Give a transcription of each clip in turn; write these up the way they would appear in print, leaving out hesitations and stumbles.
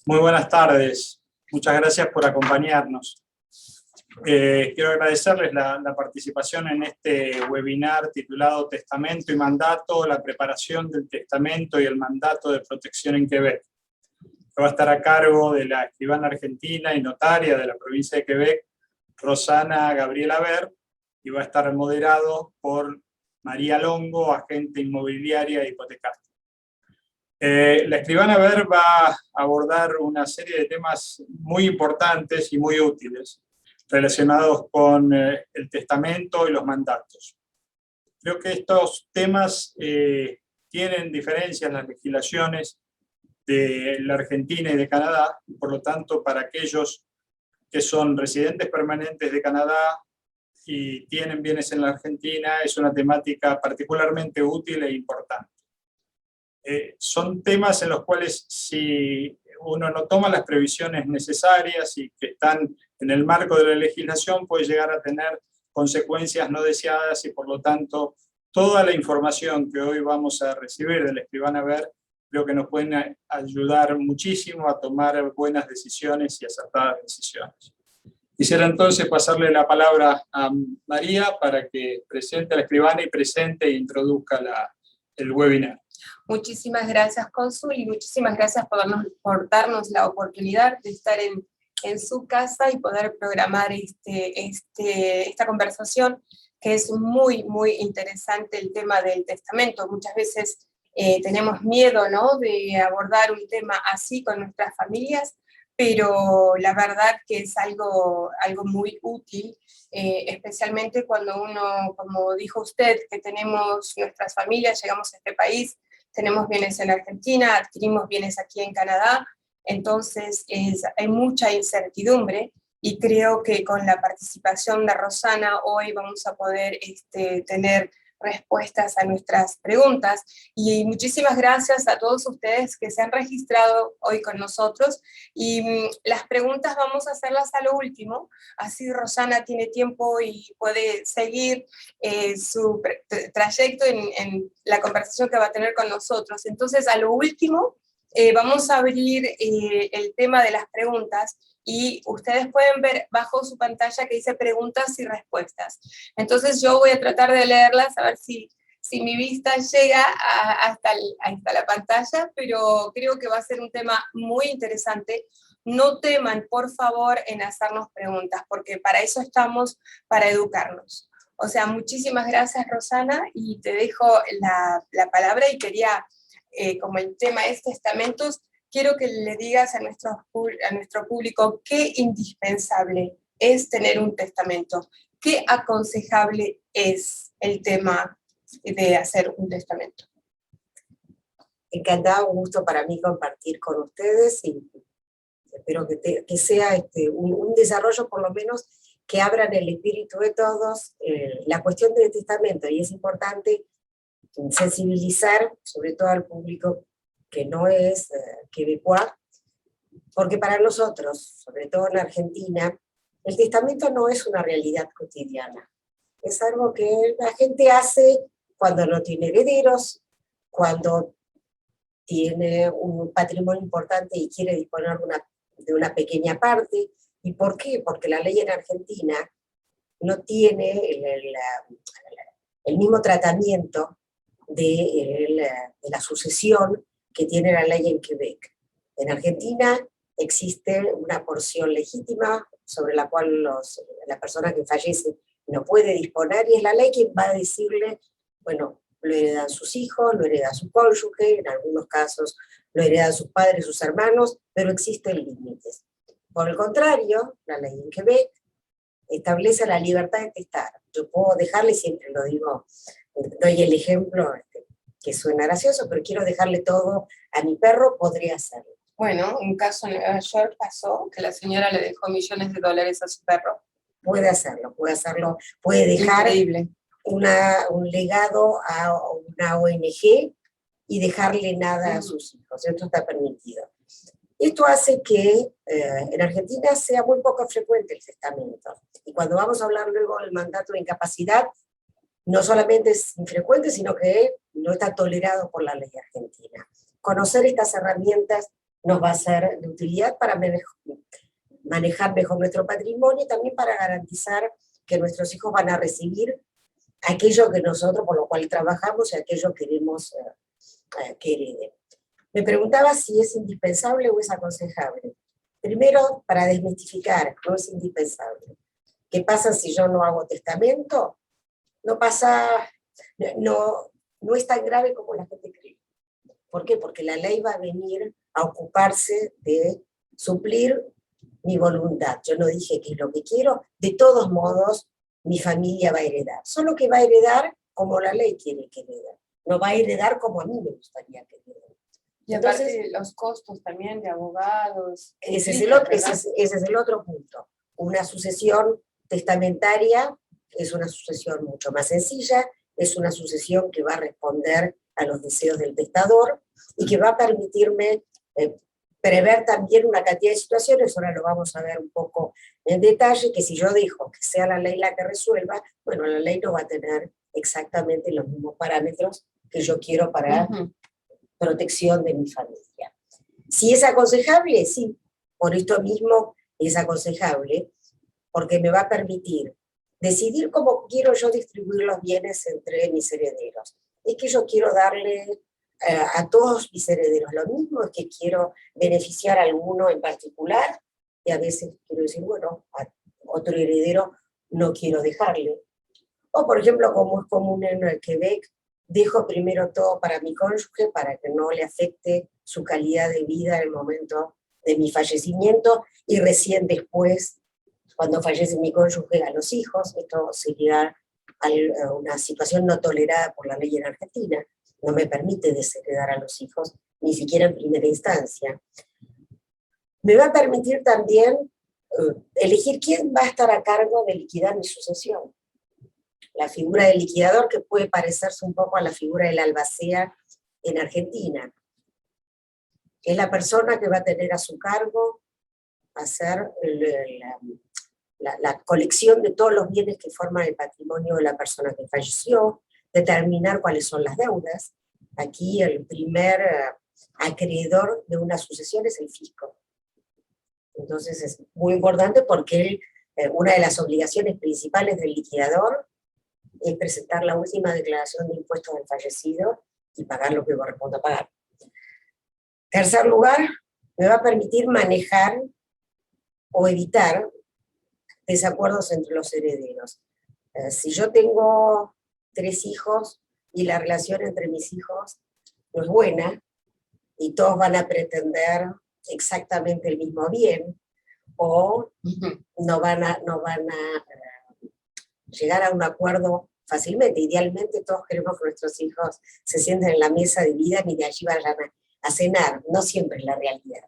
Muy buenas tardes. Muchas gracias por acompañarnos. Quiero agradecerles la participación en este webinar titulado Testamento y Mandato, la preparación del testamento y el mandato de protección en Quebec. Que va a estar a cargo de la escribana argentina y notaria de la provincia de Quebec, Rosana Gabriela Ver, y va a estar moderado por María Longo, agente inmobiliaria e hipotecaria. La escribana Ver va a abordar una serie de temas muy importantes y muy útiles relacionados con el testamento y los mandatos. Creo que estos temas tienen diferencias en las legislaciones de la Argentina y de Canadá, y por lo tanto, para aquellos que son residentes permanentes de Canadá y tienen bienes en la Argentina, es una temática particularmente útil e importante. Son temas en los cuales, si uno no toma las previsiones necesarias y que están en el marco de la legislación, puede llegar a tener consecuencias no deseadas, y por lo tanto toda la información que hoy vamos a recibir de la escribana Ver creo que nos pueden ayudar muchísimo a tomar buenas decisiones y acertadas decisiones. Quisiera entonces pasarle la palabra a María para que presente a la escribana y presente e introduzca el webinar. Muchísimas gracias, cónsul, y muchísimas gracias por darnos la oportunidad de estar en su casa y poder programar esta conversación, que es muy, muy interesante, el tema del testamento. Muchas veces tenemos miedo, ¿no?, de abordar un tema así con nuestras familias, pero la verdad que es algo muy útil, especialmente cuando uno, como dijo usted, que tenemos nuestras familias, llegamos a este país, tenemos bienes en Argentina, adquirimos bienes aquí en Canadá, entonces hay mucha incertidumbre, y creo que con la participación de Rosana hoy vamos a poder tener respuestas a nuestras preguntas. Y muchísimas gracias a todos ustedes que se han registrado hoy con nosotros, y las preguntas vamos a hacerlas a lo último, así Rosana tiene tiempo y puede seguir su trayecto en la conversación que va a tener con nosotros. Entonces, a lo último, vamos a abrir el tema de las preguntas, y ustedes pueden ver bajo su pantalla que dice preguntas y respuestas. Entonces yo voy a tratar de leerlas, a ver si mi vista llega hasta la pantalla, pero creo que va a ser un tema muy interesante. No teman, por favor, en hacernos preguntas, porque para eso estamos, para educarnos. O sea, muchísimas gracias, Rosana, y te dejo la palabra, y quería, como el tema es testamentos, quiero que le digas a nuestro público qué indispensable es tener un testamento, qué aconsejable es el tema de hacer un testamento. Encantada, un gusto para mí compartir con ustedes, y espero que sea un desarrollo por lo menos que abran el espíritu de todos la cuestión del testamento, y es importante sensibilizar sobre todo al público que no es quebecois, porque para nosotros, sobre todo en Argentina, el testamento no es una realidad cotidiana. Es algo que la gente hace cuando no tiene herederos, cuando tiene un patrimonio importante y quiere disponer de una pequeña parte. ¿Y por qué? Porque la ley en Argentina no tiene el mismo tratamiento de la sucesión que tiene la ley en Quebec. En Argentina existe una porción legítima sobre la cual la persona que fallece no puede disponer, y es la ley que va a decirle, bueno, lo heredan sus hijos, lo hereda su cónyuge, en algunos casos lo heredan sus padres, sus hermanos, pero existen límites. Por el contrario, la ley en Quebec establece la libertad de testar. Yo puedo dejarle, siempre lo digo, doy el ejemplo que suena gracioso, pero quiero dejarle todo a mi perro, podría hacerlo. Bueno, un caso en Nueva York pasó que la señora le dejó millones de dólares a su perro. Puede hacerlo, puede dejar un legado a una ONG y dejarle nada a sus hijos. Esto está permitido. Esto hace que en Argentina sea muy poco frecuente el testamento. Y cuando vamos a hablar luego del mandato de incapacidad, no solamente es infrecuente, sino que no está tolerado por la ley argentina. Conocer estas herramientas nos va a ser de utilidad para manejar mejor nuestro patrimonio y también para garantizar que nuestros hijos van a recibir aquello que nosotros, por lo cual trabajamos, y aquello que queremos que hereden. Me preguntaba si es indispensable o es aconsejable. Primero, para desmistificar, no es indispensable. ¿Qué pasa si yo no hago testamento? No pasa, no es tan grave como la gente cree. ¿Por qué? Porque la ley va a venir a ocuparse de suplir mi voluntad. Yo no dije que es lo que quiero, de todos modos mi familia va a heredar. Solo que va a heredar como la ley quiere que herede. No va a heredar como a mí me gustaría que herede. Y aparte los costos también de abogados. Ese es el otro punto. Una sucesión testamentaria es una sucesión mucho más sencilla, es una sucesión que va a responder a los deseos del testador y que va a permitirme prever también una cantidad de situaciones, ahora lo vamos a ver un poco en detalle, que si yo dejo que sea la ley la que resuelva, bueno, la ley no va a tener exactamente los mismos parámetros que yo quiero para protección de mi familia. Si es aconsejable, sí, por esto mismo es aconsejable, porque me va a permitir decidir cómo quiero yo distribuir los bienes entre mis herederos. Es que yo quiero darle a todos mis herederos lo mismo, es que quiero beneficiar a alguno en particular, y a veces quiero decir, bueno, a otro heredero no quiero dejarle. O por ejemplo, como es común en el Quebec, dejo primero todo para mi cónyuge para que no le afecte su calidad de vida en el momento de mi fallecimiento, y recién después, cuando fallece mi cónyuge, a los hijos. Esto sería una situación no tolerada por la ley en Argentina. No me permite desheredar a los hijos, ni siquiera en primera instancia. Me va a permitir también elegir quién va a estar a cargo de liquidar mi sucesión. La figura del liquidador, que puede parecerse un poco a la figura del albacea en Argentina. Es la persona que va a tener a su cargo hacer la colección de todos los bienes que forman el patrimonio de la persona que falleció, determinar cuáles son las deudas. Aquí el primer acreedor de una sucesión es el fisco. Entonces es muy importante porque una de las obligaciones principales del liquidador es presentar la última declaración de impuestos del fallecido y pagar lo que corresponde pagar. Tercer lugar, me va a permitir manejar o evitar desacuerdos entre los herederos. Si yo tengo 3 hijos y la relación entre mis hijos no es buena y todos van a pretender exactamente el mismo bien, o no van a llegar a un acuerdo fácilmente. Idealmente todos queremos que nuestros hijos se sienten en la mesa de vida y de allí vayan a cenar. No siempre es la realidad.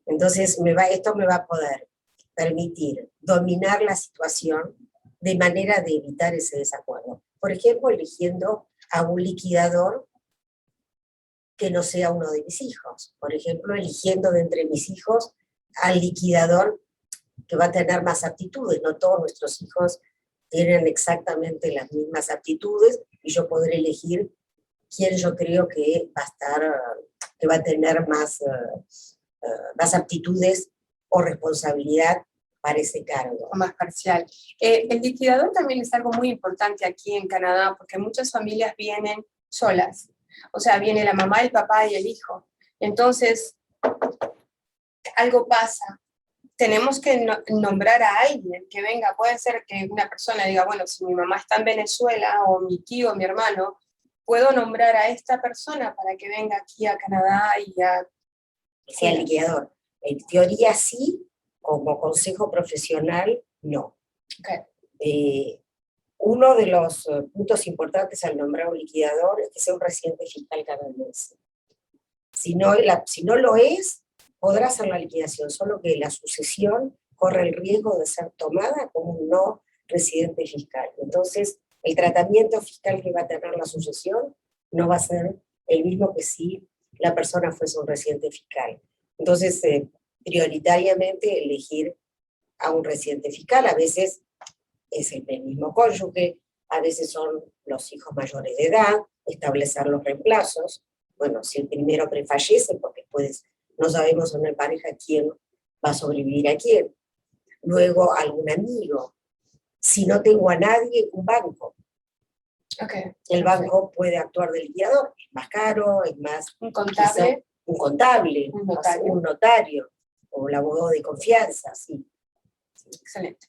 Entonces esto me va a poder permitir dominar la situación de manera de evitar ese desacuerdo. Por ejemplo, eligiendo a un liquidador que no sea uno de mis hijos. Por ejemplo, eligiendo de entre mis hijos al liquidador que va a tener más aptitudes. No todos nuestros hijos tienen exactamente las mismas aptitudes, y yo podré elegir quién yo creo que va a estar, que va a tener más aptitudes o responsabilidad para ese cargo. O más parcial. El liquidador también es algo muy importante aquí en Canadá, porque muchas familias vienen solas. O sea, viene la mamá, el papá y el hijo. Entonces, algo pasa. Tenemos que nombrar a alguien que venga. Puede ser que una persona diga, bueno, si mi mamá está en Venezuela, o mi tío, mi hermano, puedo nombrar a esta persona para que venga aquí a Canadá y sea liquidador. En teoría sí, como consejo profesional, no. Okay. Uno de los puntos importantes al nombrar un liquidador es que sea un residente fiscal canadiense. Si no lo es, podrá hacer la liquidación, solo que la sucesión corre el riesgo de ser tomada como un no residente fiscal. Entonces, el tratamiento fiscal que va a tener la sucesión no va a ser el mismo que si la persona fuese un residente fiscal. Entonces, prioritariamente elegir a un residente fiscal. A veces es el mismo cónyuge, a veces son los hijos mayores de edad, establecer los reemplazos. Bueno, si el primero prefallece, porque puedes no sabemos en una pareja quién va a sobrevivir a quién. Luego algún amigo. Si no tengo a nadie, un banco. Okay. El banco puede actuar de liquidador, es más caro, es más... Un contable. Un contable, Un notario. un notario, o el abogado de confianza, sí. Excelente.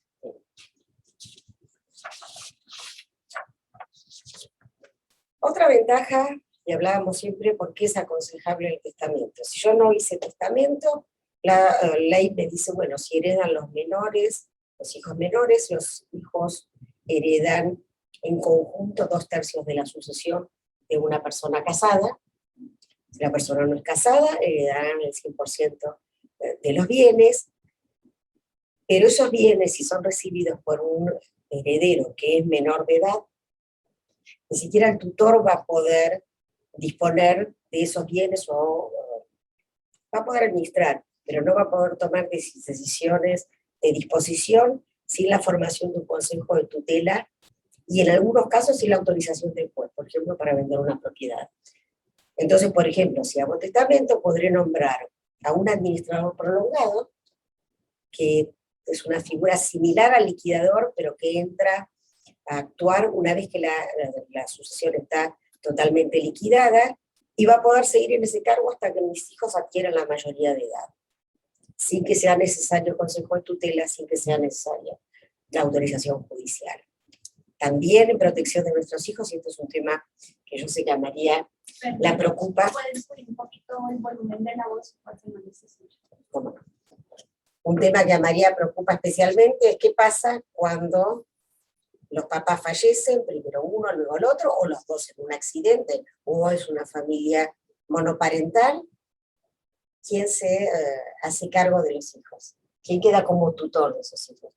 Otra ventaja, y hablábamos siempre, por qué es aconsejable el testamento. Si yo no hice testamento, la ley me dice, bueno, si heredan los menores, los hijos heredan en conjunto 2/3 de la sucesión de una persona casada. Si la persona no es casada, heredarán el 100% de los bienes, pero esos bienes, si son recibidos por un heredero que es menor de edad, ni siquiera el tutor va a poder disponer de esos bienes o va a poder administrar, pero no va a poder tomar decisiones de disposición sin la formación de un consejo de tutela y en algunos casos sin la autorización del juez, por ejemplo, para vender una propiedad. Entonces, por ejemplo, si hago testamento, podré nombrar a un administrador prolongado, que es una figura similar al liquidador, pero que entra a actuar una vez que la sucesión está totalmente liquidada, y va a poder seguir en ese cargo hasta que mis hijos adquieran la mayoría de edad, sin que sea necesario el consejo de tutela, sin que sea necesaria la autorización judicial. También en protección de nuestros hijos, y esto es un tema que yo sé que a María la preocupa. ¿Puedes subir un poquito el volumen de la voz? ¿Cómo no? Un tema que a María preocupa especialmente es qué pasa cuando los papás fallecen, primero uno, luego el otro, o los dos en un accidente, o es una familia monoparental. ¿Quién se hace cargo de los hijos? ¿Quién queda como tutor de esos hijos?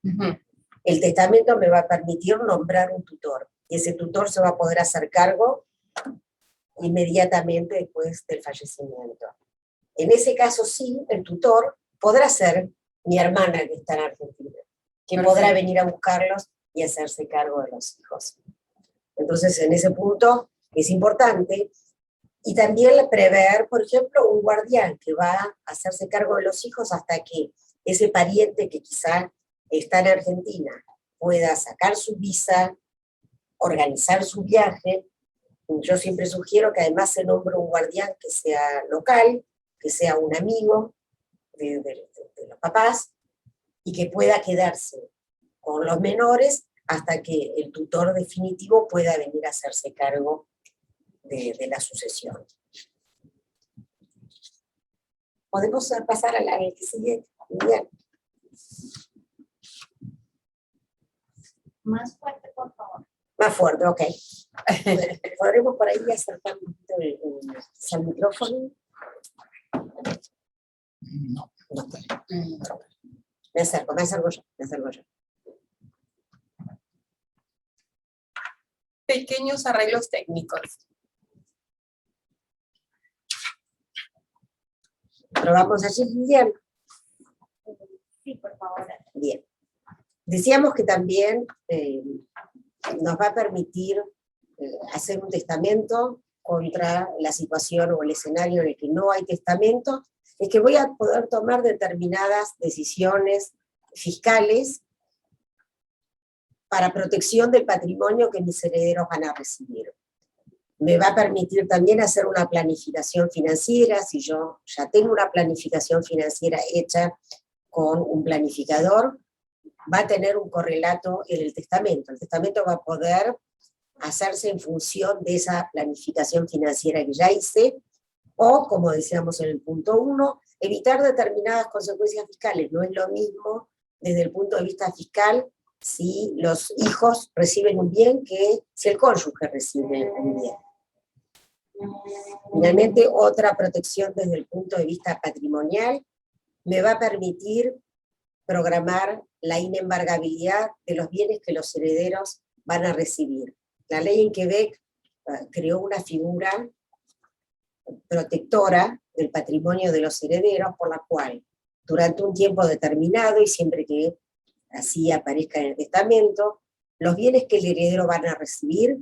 El testamento me va a permitir nombrar un tutor, y ese tutor se va a poder hacer cargo inmediatamente después del fallecimiento. En ese caso sí, el tutor podrá ser mi hermana que está en Argentina, que podrá venir a buscarlos y hacerse cargo de los hijos. Entonces, en ese punto es importante, y también prever, por ejemplo, un guardián que va a hacerse cargo de los hijos hasta que ese pariente que quizá está en Argentina pueda sacar su visa, organizar su viaje. Yo siempre sugiero que además se nombre un guardián que sea local, que sea un amigo de los papás, y que pueda quedarse con los menores hasta que el tutor definitivo pueda venir a hacerse cargo de la sucesión. ¿Podemos pasar a la que sigue? Bien. Más fuerte, por favor. Más fuerte, ok. ¿Podremos por ahí acercar un poquito el micrófono? No, no está ahí. Me acerco yo. Pequeños arreglos técnicos. ¿Probamos allí? Bien. Sí, por favor. Bien. Decíamos que también nos va a permitir hacer un testamento contra la situación o el escenario en el que no hay testamento, es que voy a poder tomar determinadas decisiones fiscales para protección del patrimonio que mis herederos van a recibir. Me va a permitir también hacer una planificación financiera, si yo ya tengo una planificación financiera hecha con un planificador, va a tener un correlato en el testamento. El testamento va a poder hacerse en función de esa planificación financiera que ya hice, o, como decíamos en el punto 1, evitar determinadas consecuencias fiscales. No es lo mismo desde el punto de vista fiscal si los hijos reciben un bien que si el cónyuge recibe un bien. Finalmente, otra protección desde el punto de vista patrimonial me va a permitir programar la inembargabilidad de los bienes que los herederos van a recibir. La ley en Quebec creó una figura protectora del patrimonio de los herederos, por la cual durante un tiempo determinado, y siempre que así aparezca en el testamento, los bienes que el heredero van a recibir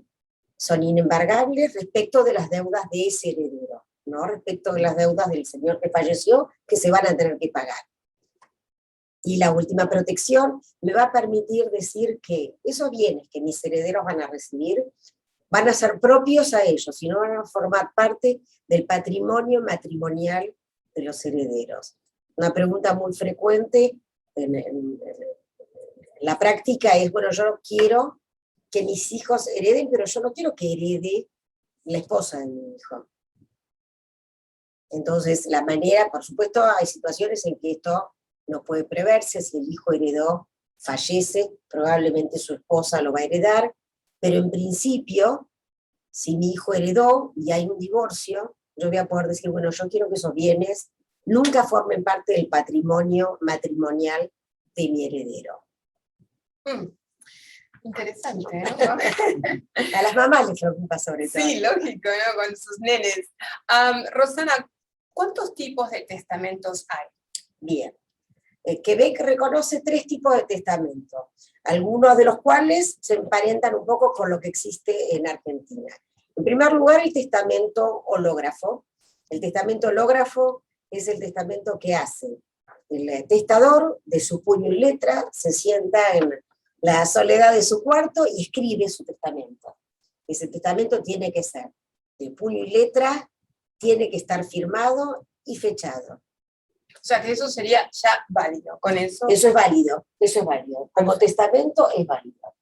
son inembargables respecto de las deudas de ese heredero. ¿no? Respecto de las deudas del señor que falleció, que se van a tener que pagar. Y la última protección me va a permitir decir que esos bienes que mis herederos van a recibir van a ser propios a ellos y no van a formar parte del patrimonio matrimonial de los herederos. Una pregunta muy frecuente en la práctica es, bueno, yo quiero que mis hijos hereden, pero yo no quiero que herede la esposa de mi hijo. Entonces, la manera, por supuesto, hay situaciones en que esto no puede preverse. Si el hijo heredó, fallece, probablemente su esposa lo va a heredar, pero en principio, si mi hijo heredó y hay un divorcio, yo voy a poder decir, bueno, yo quiero que esos bienes nunca formen parte del patrimonio matrimonial de mi heredero. Interesante, ¿no? A las mamás les preocupa sobre todo. Sí, lógico, ¿no? Con sus nenes. Rosana, ¿cuántos tipos de testamentos hay? Bien. Quebec reconoce 3 tipos de testamento, algunos de los cuales se emparentan un poco con lo que existe en Argentina. En primer lugar, el testamento hológrafo. El testamento hológrafo es el testamento que hace el testador de su puño y letra, se sienta en la soledad de su cuarto y escribe su testamento. Ese testamento tiene que ser de puño y letra, tiene que estar firmado y fechado. O sea, que eso sería ya válido, con eso. Eso es válido, eso es válido. Como testamento es válido.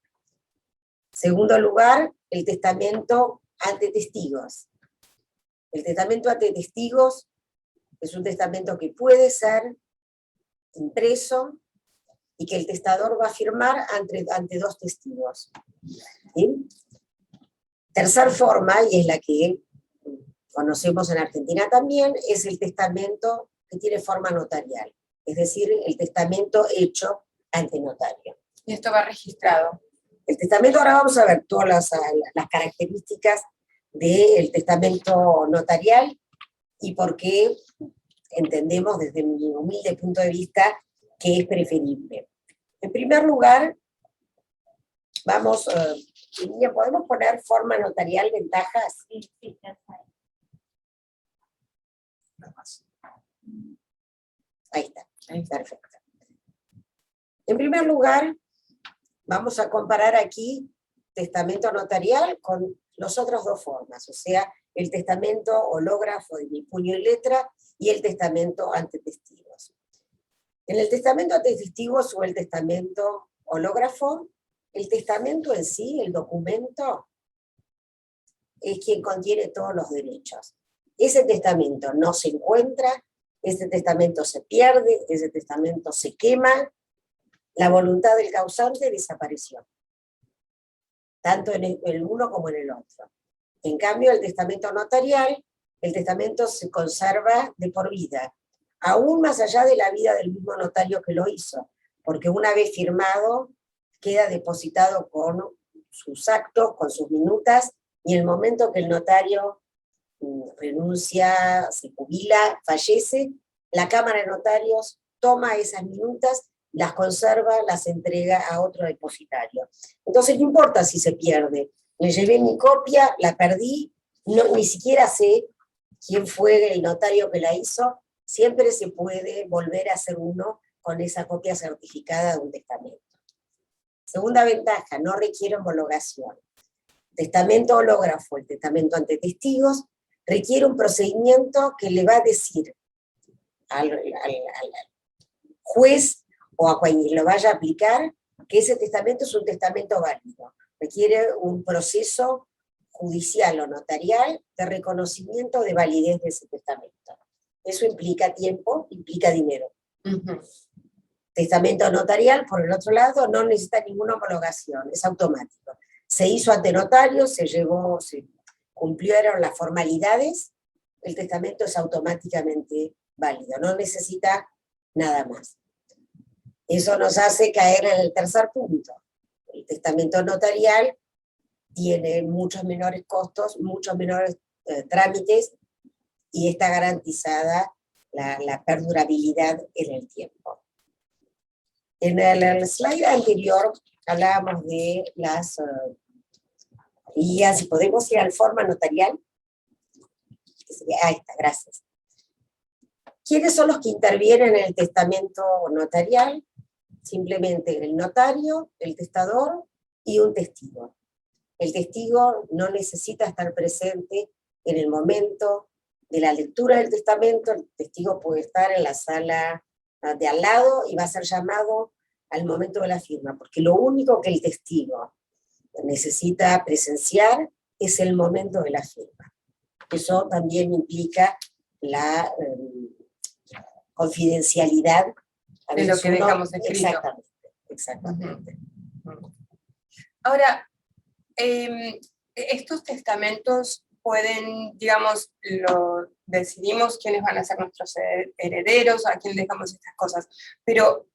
Segundo lugar, el testamento ante testigos. El testamento ante testigos es un testamento que puede ser impreso y que el testador va a firmar ante 2 testigos. ¿Sí? Tercer forma, y es la que conocemos en Argentina también, es el testamento que tiene forma notarial, es decir, el testamento hecho ante notario. Y esto va registrado. El testamento, ahora vamos a ver todas las características del testamento notarial y por qué entendemos desde mi humilde punto de vista que es preferible. En primer lugar, ¿podemos poner forma notarial, ventajas? Sí, ya está. Ahí está, perfecto. En primer lugar, vamos a comparar aquí testamento notarial con las otras 2 formas, o sea, el testamento hológrafo de mi puño y letra y el testamento ante testigos. En el testamento ante testigos o el testamento hológrafo, el testamento en sí, el documento, es quien contiene todos los derechos. Ese testamento no se encuentra, ese testamento se pierde, ese testamento se quema, la voluntad del causante desapareció, tanto en el uno como en el otro. En cambio, el testamento notarial, el testamento se conserva de por vida, aún más allá de la vida del mismo notario que lo hizo, porque una vez firmado, queda depositado con sus actos, con sus minutas, y en el momento que el notario renuncia, se jubila, fallece, la Cámara de Notarios toma esas minutas, las conserva, las entrega a otro depositario. Entonces no importa si se pierde, le llevé mi copia, la perdí, ni siquiera sé quién fue el notario que la hizo, siempre se puede volver a hacer uno con esa copia certificada de un testamento. Segunda ventaja, no requiere homologación. Testamento hológrafo, el testamento ante testigos, requiere un procedimiento que le va a decir al juez o a quien lo vaya a aplicar que ese testamento es un testamento válido. Requiere un proceso judicial o notarial de reconocimiento de validez de ese testamento. Eso implica tiempo, implica dinero. Testamento notarial, por el otro lado, no necesita ninguna homologación, es automático. Se hizo ante notario, se cumplieron las formalidades, el testamento es automáticamente válido, no necesita nada más. Eso nos hace caer en el tercer punto. El testamento notarial tiene muchos menores costos, muchos menores trámites, y está garantizada la perdurabilidad en el tiempo. En el slide anterior hablábamos de las guías, y podemos ir a la forma notarial. Ahí está, gracias. ¿Quiénes son los que intervienen en el testamento notarial? Simplemente el notario, el testador y un testigo. El testigo no necesita estar presente en el momento de la lectura del testamento. El testigo puede estar en la sala de al lado y va a ser llamado al momento de la firma, porque lo único que el testigo necesita presenciar es el momento de la firma. Eso también implica la confidencialidad de lo que dejamos escrito. Exactamente. Ahora, estos testamentos pueden, digamos, decidimos quiénes van a ser nuestros herederos, a quién dejamos estas cosas, pero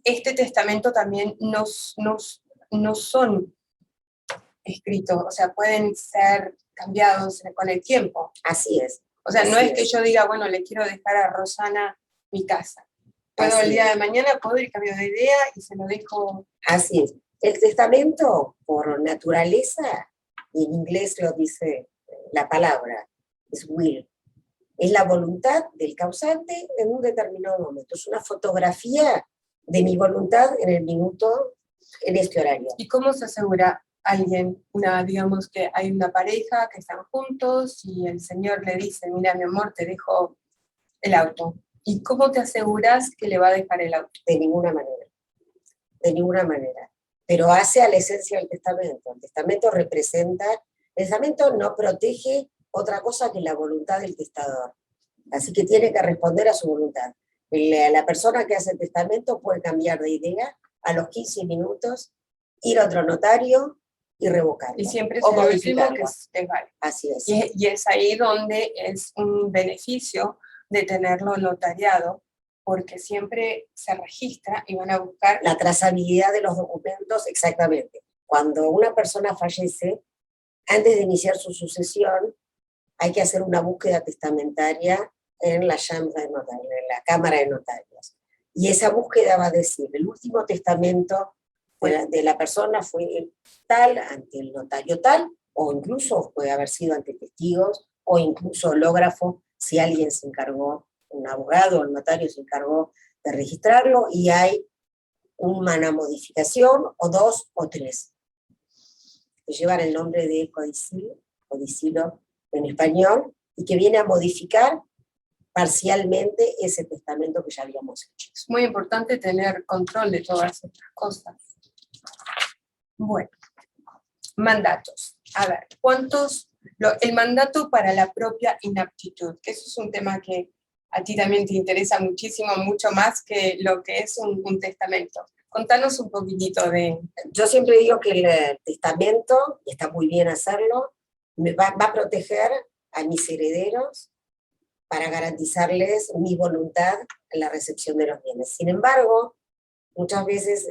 este testamento también no son escritos, o sea, pueden ser cambiados con el tiempo. Así es. O sea, no Así es que yo diga, bueno, le quiero dejar a Rosana mi casa. Puedo Así el día es. de mañana, puedo ir, cambio de idea y se lo dejo. Así es. El testamento, por naturaleza, y en inglés lo dice la palabra, es will, es la voluntad del causante en un determinado momento. Es una fotografía de mi voluntad en el minuto, en este horario. ¿Y cómo se asegura alguien, digamos que hay una pareja que están juntos y el señor le dice, mira mi amor, te dejo el auto? ¿Y cómo te aseguras que le va a dejar el auto? De ninguna manera. De ninguna manera. Pero hace a la esencia del testamento. El testamento representa, el testamento no protege otra cosa que la voluntad del testador. Así que tiene que responder a su voluntad. La persona que hace el testamento puede cambiar de idea a los 15 minutos, ir a otro notario y revocarlo. Y siempre es o el último modificarlo. que es válido. Así es. Y es ahí donde es un beneficio de tenerlo notariado, porque siempre se registra y van a buscar La trazabilidad de los documentos, exactamente. Cuando una persona fallece, antes de iniciar su sucesión, hay que hacer una búsqueda testamentaria en la Chambre de Notarios, en la Cámara de Notarios. Y esa búsqueda va a decir, el último testamento de la persona fue tal, ante el notario tal, o incluso puede haber sido ante testigos, o incluso hológrafo, si alguien se encargó, un abogado o el notario se encargó de registrarlo, y hay una modificación, o dos, o tres, que llevan el nombre de codicilo en español, y que viene a modificar parcialmente ese testamento que ya habíamos hecho. Es muy importante tener control de todas estas cosas. Bueno, mandatos. A ver, el mandato para la propia inaptitud, que eso es un tema que a ti también te interesa muchísimo, mucho más que lo que es un testamento. Contanos un poquitito de... Yo siempre digo que el testamento, y está muy bien hacerlo, va a proteger a mis herederos para garantizarles mi voluntad en la recepción de los bienes. Sin embargo, muchas veces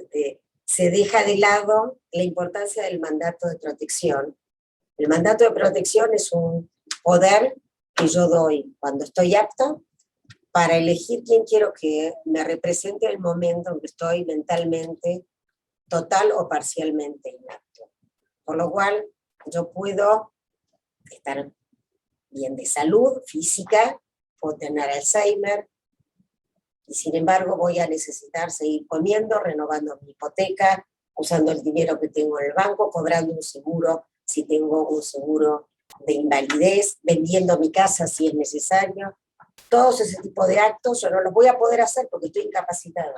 se deja de lado la importancia del mandato de protección. El mandato de protección es un poder que yo doy cuando estoy apto para elegir quién quiero que me represente en el momento en que estoy mentalmente total o parcialmente inapto. Por lo cual, yo puedo estar bien de salud física, puedo tener Alzheimer, y sin embargo voy a necesitar seguir comiendo, renovando mi hipoteca, usando el dinero que tengo en el banco, cobrando un seguro si tengo un seguro de invalidez, vendiendo mi casa si es necesario. Todos ese tipo de actos yo no los voy a poder hacer porque estoy incapacitada.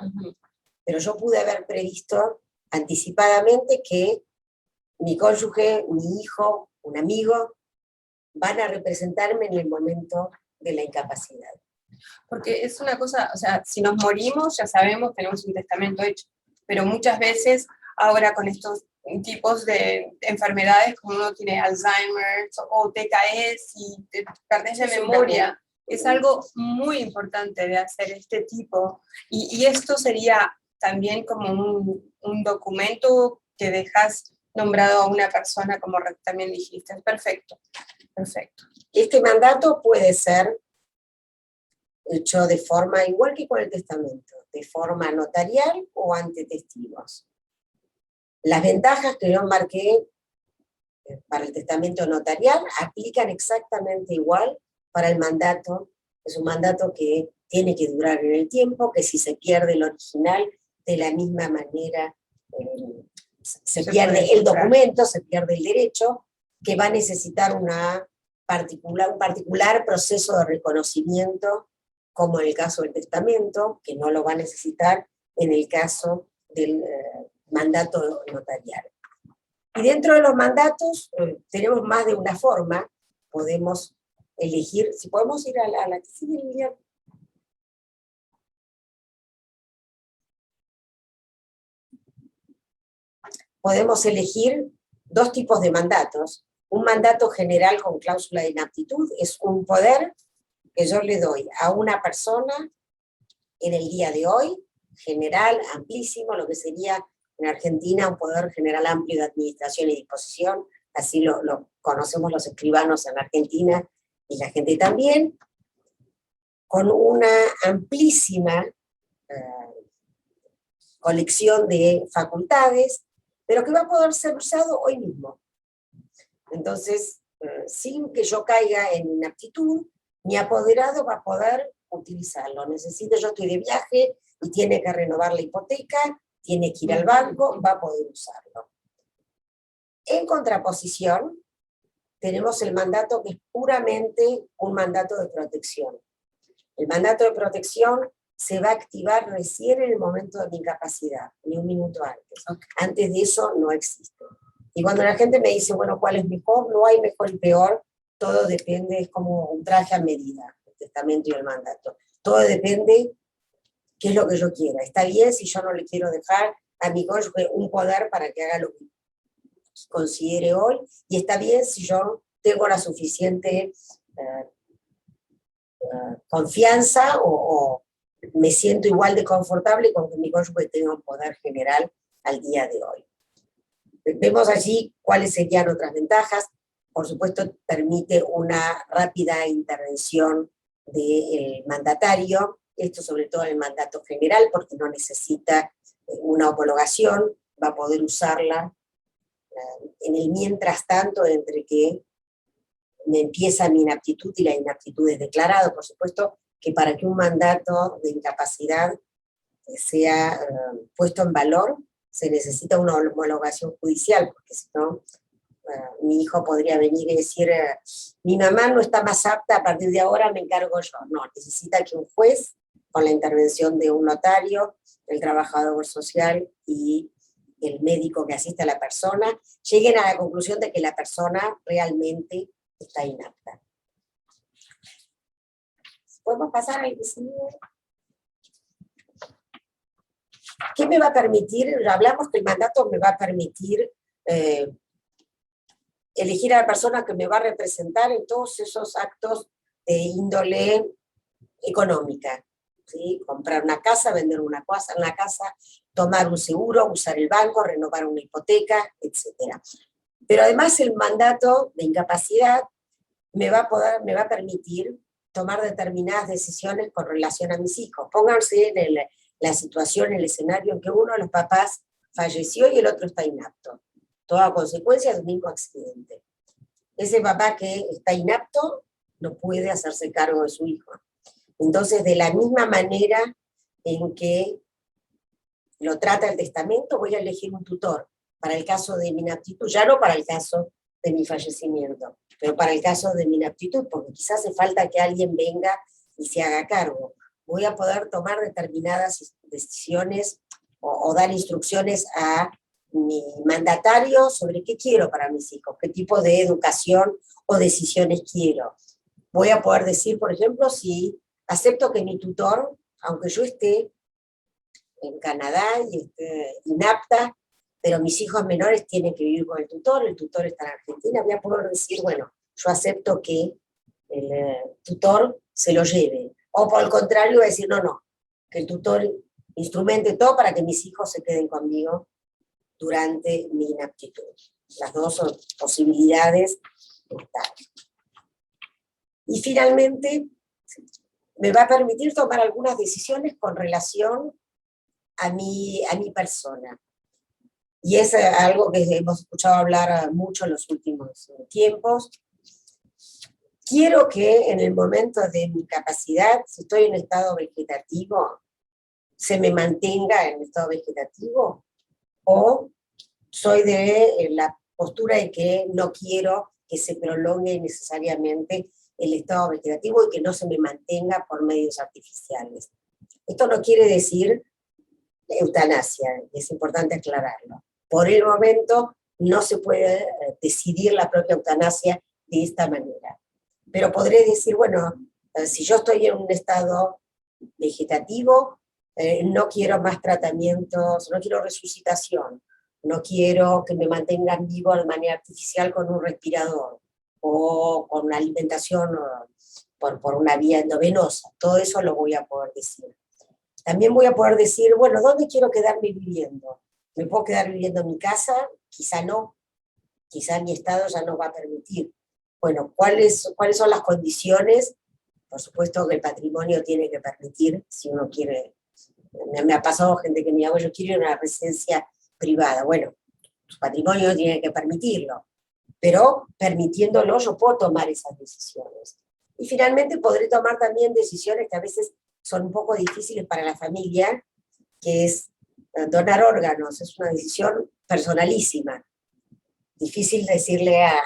Pero yo pude haber previsto anticipadamente que mi cónyuge, mi hijo, un amigo, van a representarme en el momento de la incapacidad. Porque es una cosa, o sea, si nos morimos, ya sabemos, tenemos un testamento hecho, pero muchas veces, ahora con estos tipos de enfermedades, como uno tiene Alzheimer, o te caes y te perdés la memoria, es algo muy importante de hacer este tipo, y esto sería también como un documento que dejas nombrado a una persona, como también dijiste. Perfecto, perfecto. Este mandato puede ser hecho de forma igual que con el testamento, de forma notarial o ante testigos. Las ventajas que yo marqué para el testamento notarial aplican exactamente igual para el mandato. Es un mandato que tiene que durar en el tiempo, que si se pierde el original, de la misma manera se pierde el documento, se pierde el derecho, que va a necesitar un particular proceso de reconocimiento, como en el caso del testamento, que no lo va a necesitar en el caso del mandato notarial. Y dentro de los mandatos tenemos más de una forma, podemos elegir, si podemos ir a la que sigue, Lilian. Podemos elegir dos tipos de mandatos. Un mandato general con cláusula de inaptitud es un poder que yo le doy a una persona en el día de hoy, general, amplísimo, lo que sería en Argentina un poder general amplio de administración y disposición, así lo conocemos los escribanos en Argentina y la gente también, con una amplísima colección de facultades, pero que va a poder ser usado hoy mismo. Entonces, sin que yo caiga en inaptitud, mi apoderado va a poder utilizarlo. Necesito, yo estoy de viaje y tiene que renovar la hipoteca, tiene que ir al banco, va a poder usarlo. En contraposición, tenemos el mandato que es puramente un mandato de protección. El mandato de protección se va a activar recién en el momento de mi incapacidad, ni un minuto antes. Antes de eso no existe. Y cuando la gente me dice, bueno, ¿cuál es mejor? No hay mejor y peor, todo depende, es como un traje a medida, el testamento y el mandato. Todo depende qué es lo que yo quiera. Está bien si yo no le quiero dejar a mi cónyuge un poder para que haga lo que considere hoy, y está bien si yo tengo la suficiente confianza o me siento igual de confortable con que mi cónyuge tenga un poder general al día de hoy. Vemos allí cuáles serían otras ventajas. Por supuesto, permite una rápida intervención del mandatario, esto sobre todo en el mandato general, porque no necesita una homologación, va a poder usarla en el mientras tanto entre que me empieza mi inaptitud y la inaptitud es declarada. Por supuesto que para que un mandato de incapacidad sea puesto en valor, se necesita una homologación judicial, porque si no, mi hijo podría venir y decir, mi mamá no está más apta, a partir de ahora me encargo yo. No, necesita que un juez, con la intervención de un notario, el trabajador social y el médico que asiste a la persona, lleguen a la conclusión de que la persona realmente está inapta. ¿Podemos pasar al que sigue? ¿Qué me va a permitir? Hablamos que el mandato me va a permitir elegir a la persona que me va a representar en todos esos actos de índole económica. ¿Sí? Comprar una casa, vender una casa, tomar un seguro, usar el banco, renovar una hipoteca, etc. Pero además el mandato de incapacidad me va a permitir tomar determinadas decisiones con relación a mis hijos. Pónganse en la situación, el escenario en que uno de los papás falleció y el otro está inapto. Toda consecuencia de un mismo accidente. Ese papá que está inapto no puede hacerse cargo de su hijo. Entonces, de la misma manera en que lo trata el testamento, voy a elegir un tutor para el caso de mi inaptitud, ya no para el caso de mi fallecimiento, pero para el caso de mi inaptitud, porque quizás hace falta que alguien venga y se haga cargo. Voy a poder tomar determinadas decisiones o dar instrucciones a mi mandatario sobre qué quiero para mis hijos, qué tipo de educación o decisiones quiero. Voy a poder decir, por ejemplo, si acepto que mi tutor, aunque yo esté en Canadá y esté inapta, pero mis hijos menores tienen que vivir con el tutor está en Argentina, voy a poder decir, bueno, yo acepto que el tutor se lo lleve. O por el contrario, voy a decir, no, que el tutor instrumente todo para que mis hijos se queden conmigo durante mi inaptitud. Las dos son posibilidades. Y finalmente, me va a permitir tomar algunas decisiones con relación a mi persona. Y es algo que hemos escuchado hablar mucho en los últimos tiempos. quiero que en el momento de mi capacidad, si estoy en estado vegetativo, se me mantenga en estado vegetativo, o soy de la postura de que no quiero que se prolongue necesariamente el estado vegetativo y que no se me mantenga por medios artificiales. Esto no quiere decir eutanasia, es importante aclararlo. Por el momento no se puede decidir la propia eutanasia de esta manera. Pero podré decir, bueno, si yo estoy en un estado vegetativo, no quiero más tratamientos, no quiero resucitación, no quiero que me mantengan vivo de manera artificial con un respirador o con una alimentación por una vía endovenosa. Todo eso lo voy a poder decir. También voy a poder decir, bueno, ¿dónde quiero quedarme viviendo? ¿Me puedo quedar viviendo en mi casa? Quizá no. Quizá mi estado ya no va a permitir. Bueno, ¿cuáles son las condiciones? Por supuesto que el patrimonio tiene que permitir, si uno quiere. Me ha pasado gente que me dice, yo quiero una residencia privada. Bueno, su patrimonio tiene que permitirlo, pero permitiéndolo yo puedo tomar esas decisiones. Y finalmente podré tomar también decisiones que a veces son un poco difíciles para la familia, que es donar órganos, es una decisión personalísima. Difícil decirle a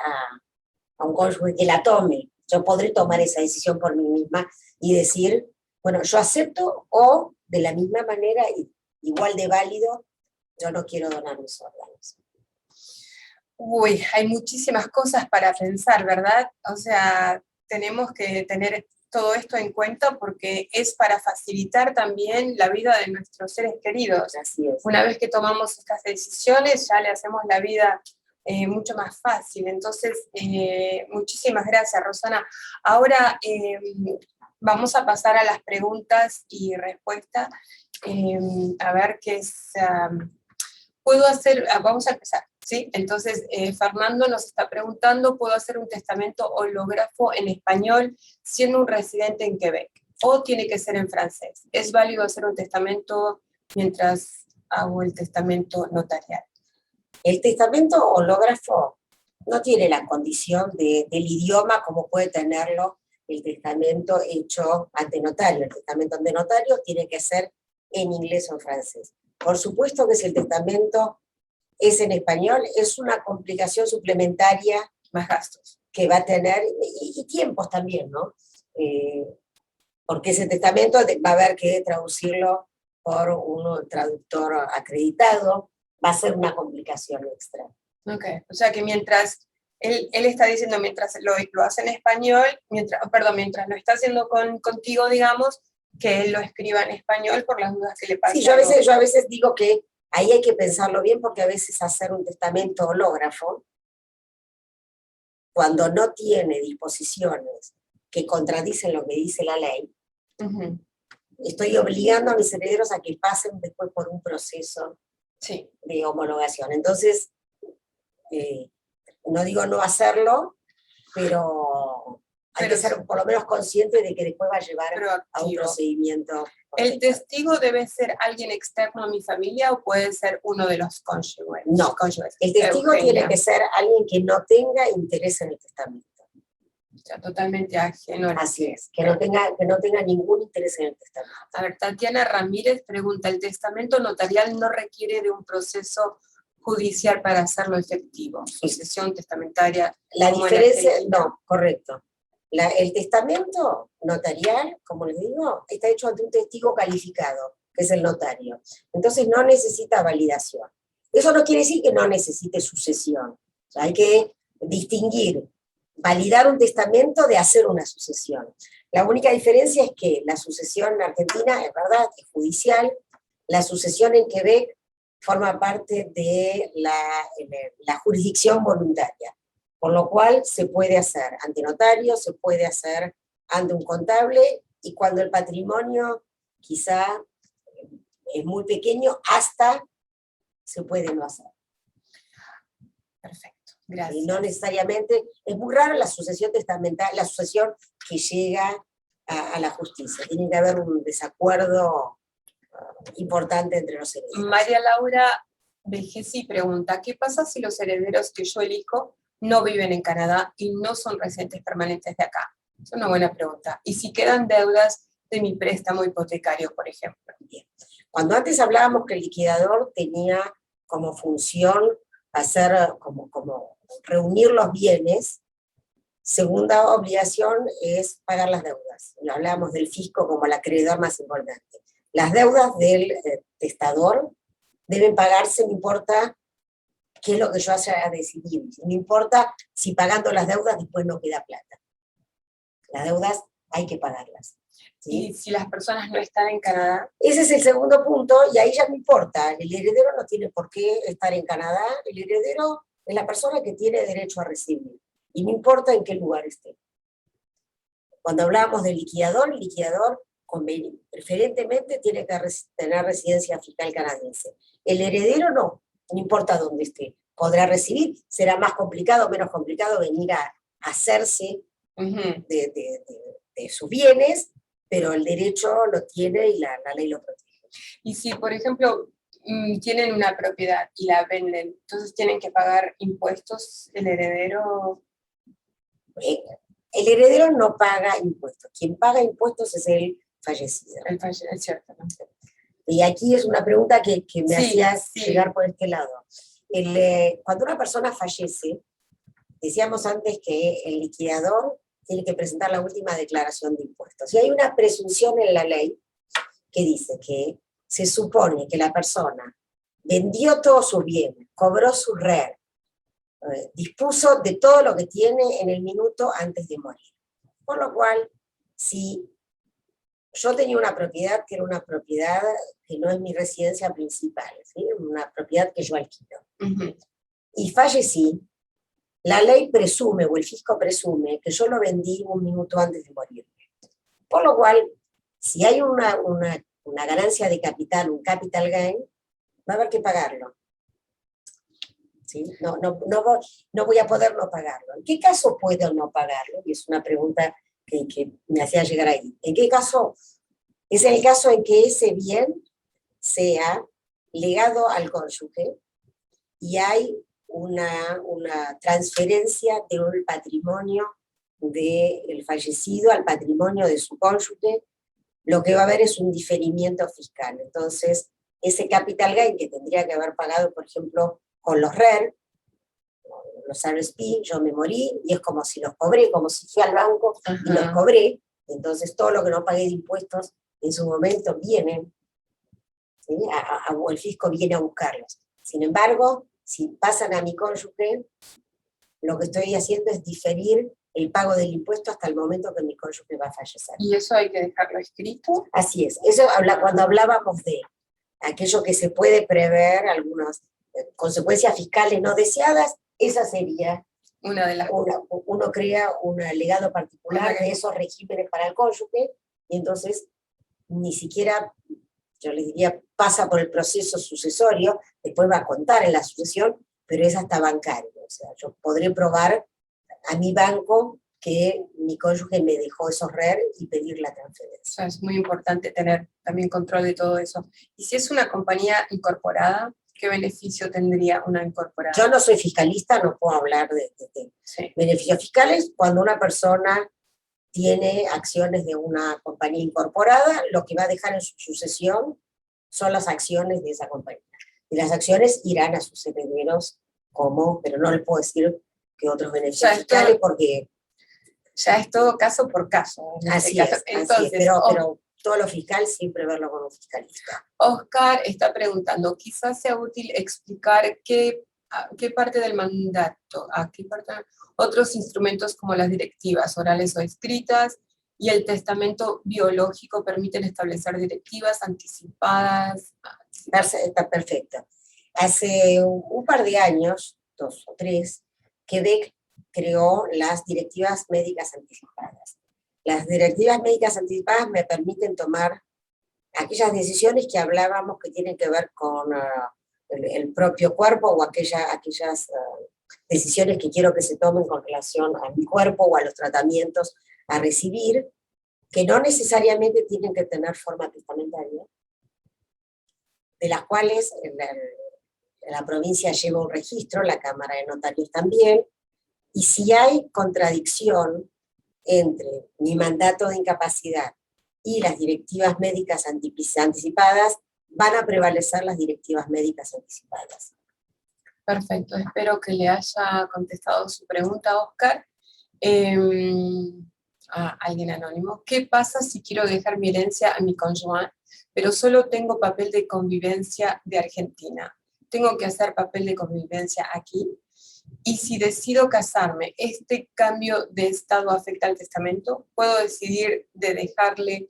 un cónyuge que la tome. Yo podré tomar esa decisión por mí misma y decir, bueno, yo acepto, o de la misma manera, igual de válido, yo no quiero donar mis órganos. Uy, hay muchísimas cosas para pensar, ¿verdad? O sea, tenemos que tener todo esto en cuenta porque es para facilitar también la vida de nuestros seres queridos. Así es. Una vez que tomamos estas decisiones, ya le hacemos la vida mucho más fácil. Entonces, muchísimas gracias, Rosana. Ahora vamos a pasar a las preguntas y respuestas. A ver qué es... puedo hacer, vamos a empezar, ¿sí? Entonces, Fernando nos está preguntando, ¿puedo hacer un testamento hológrafo en español siendo un residente en Quebec? ¿O tiene que ser en francés? ¿Es válido hacer un testamento mientras hago el testamento notarial? El testamento hológrafo no tiene la condición del idioma como puede tenerlo el testamento hecho ante notario. El testamento ante notario tiene que ser en inglés o en francés. Por supuesto que si el testamento es en español, es una complicación suplementaria, Más gastos. Que va a tener, y tiempos también, ¿no? Porque ese testamento va a haber que traducirlo por un traductor acreditado, va a ser una complicación extra. Ok, o sea que mientras, él está diciendo, mientras lo hace en español, mientras lo está haciendo contigo, digamos, que él lo escriba en español por las dudas que le pasan. Sí, yo a veces digo que ahí hay que pensarlo bien, porque a veces hacer un testamento hológrafo, cuando no tiene disposiciones que contradicen lo que dice la ley, estoy obligando a mis herederos a que pasen después por un proceso de homologación. Entonces, no digo no hacerlo, pero hay que ser por lo menos consciente de que después va a llevar a un procedimiento. ¿El testigo debe ser alguien externo a mi familia o puede ser uno de los cónyuges? No, el testigo tiene que ser alguien que no tenga interés en el testamento. O sea, totalmente ajeno. Así es, que no tenga ningún interés en el testamento. A ver, Tatiana Ramírez pregunta, ¿el testamento notarial no requiere de un proceso judicial para hacerlo efectivo? Sucesión testamentaria. La diferencia, no, correcto. El testamento notarial, como les digo, está hecho ante un testigo calificado, que es el notario. Entonces no necesita validación. Eso no quiere decir que no necesite sucesión. O sea, hay que distinguir, validar un testamento de hacer una sucesión. La única diferencia es que la sucesión en Argentina, es verdad, es judicial. La sucesión en Quebec forma parte de la jurisdicción voluntaria. Por lo cual se puede hacer ante notario, se puede hacer ante un contable, y cuando el patrimonio quizá es muy pequeño, hasta se puede no hacer. Perfecto, gracias. Y no necesariamente, es muy raro la sucesión testamental, la sucesión que llega a la justicia. Tiene que haber un desacuerdo importante entre los herederos. María Laura Vejesi pregunta, ¿qué pasa si los herederos que yo elijo no viven en Canadá y no son residentes permanentes de acá? Es una buena pregunta. ¿Y si quedan deudas de mi préstamo hipotecario, por ejemplo? Cuando antes hablábamos que el liquidador tenía como función hacer, como reunir los bienes, segunda obligación es pagar las deudas. Y hablábamos del fisco como el acreedor más importante. Las deudas del testador deben pagarse, no importa qué es lo que yo haya decidido. No importa si pagando las deudas después no queda plata. Las deudas hay que pagarlas. ¿Sí? Y si las personas no están en Canadá, Ese es el segundo punto, y ahí ya no importa. El heredero no tiene por qué estar en Canadá. El heredero es la persona que tiene derecho a recibir. Y no importa en qué lugar esté. Cuando hablábamos del liquidador, el liquidador preferentemente tiene que tener residencia fiscal canadiense. El heredero no importa dónde esté. Podrá recibir, será más complicado o menos complicado venir a hacerse de sus bienes, pero el derecho lo tiene y la ley lo protege. y si, por ejemplo, tienen una propiedad y la venden, entonces tienen que pagar impuestos, el heredero. El heredero no paga impuestos. Quien paga impuestos es el fallecido. Es cierto, ¿no? Y aquí es una pregunta que me hacías sí. llegar por este lado. Cuando una persona fallece, decíamos antes que el liquidador tiene que presentar la última declaración de impuestos. Y hay una presunción en la ley que dice que se supone que la persona vendió todos sus bienes, cobró su RER, dispuso de todo lo que tiene en el minuto antes de morir. Por lo cual, si yo tenía una propiedad que era una propiedad que no es mi residencia principal, ¿sí? Una propiedad que yo alquilo, y fallecí, la ley presume, o el fisco presume, que yo lo vendí un minuto antes de morir. Por lo cual, si hay una ganancia de capital, un capital gain, va a haber que pagarlo. ¿Sí? No voy a poder no pagarlo. ¿En qué caso puedo no pagarlo? Y es una pregunta que me hacía llegar ahí. ¿En qué caso? Es el caso en que ese bien sea legado al cónyuge y hay una transferencia del patrimonio del fallecido al patrimonio de su cónyuge. Lo que va a haber es un diferimiento fiscal. Entonces, ese capital gain que tendría que haber pagado, por ejemplo, con los RER, los RSP, yo me morí, y es como si los cobré, como si fui al banco y los cobré, entonces todo lo que no pagué de impuestos en su momento viene, ¿sí? O el fisco viene a buscarlos. Sin embargo, si pasan a mi cónyuge, lo que estoy haciendo es diferir el pago del impuesto hasta el momento que mi cónyuge va a fallecer. ¿Y eso hay que dejarlo escrito? Así es. Eso cuando hablábamos de aquello que se puede prever, algunas consecuencias fiscales no deseadas, esa sería una de las. Uno crea un legado particular de esos regímenes para el cónyuge, y entonces ni siquiera, yo les diría, pasa por el proceso sucesorio, después va a contar en la sucesión, pero es hasta bancario. O sea, yo podré probar a mi banco que mi cónyuge me dejó esos RER y pedir la transferencia. O sea, es muy importante tener también control de todo eso. Y si es una compañía incorporada, ¿qué beneficio tendría una incorporada? Yo no soy fiscalista, no puedo hablar de beneficios fiscales. Cuando una persona tiene acciones de una compañía incorporada, lo que va a dejar en su sucesión son las acciones de esa compañía. Y las acciones irán a sus herederos pero no le puedo decir que otros beneficios fiscales porque... Ya es todo caso por caso. Así es, entonces, pero todo lo fiscal siempre verlo con un fiscalista. Oscar está preguntando, quizás sea útil explicar qué parte del mandato, otros instrumentos como las directivas orales o escritas y el testamento biológico permiten establecer directivas anticipadas. Está perfecto. Hace un par de años, 2 o 3, Quebec creó las directivas médicas anticipadas. Las directivas médicas anticipadas me permiten tomar aquellas decisiones que hablábamos que tienen que ver con el propio cuerpo o aquellas decisiones que quiero que se tomen con relación a mi cuerpo o a los tratamientos a recibir, que no necesariamente tienen que tener forma testamentaria, de las cuales la provincia lleva un registro, la Cámara de Notarios también, y si hay contradicción entre mi mandato de incapacidad y las directivas médicas anticipadas, van a prevalecer las directivas médicas anticipadas. Perfecto, espero que le haya contestado su pregunta, Oscar. Alguien anónimo. ¿Qué pasa si quiero dejar mi herencia a mi cónyuge, pero solo tengo papel de convivencia de Argentina? ¿Tengo que hacer papel de convivencia aquí? Y si decido casarme, ¿este cambio de estado afecta al testamento? ¿Puedo decidir de dejarle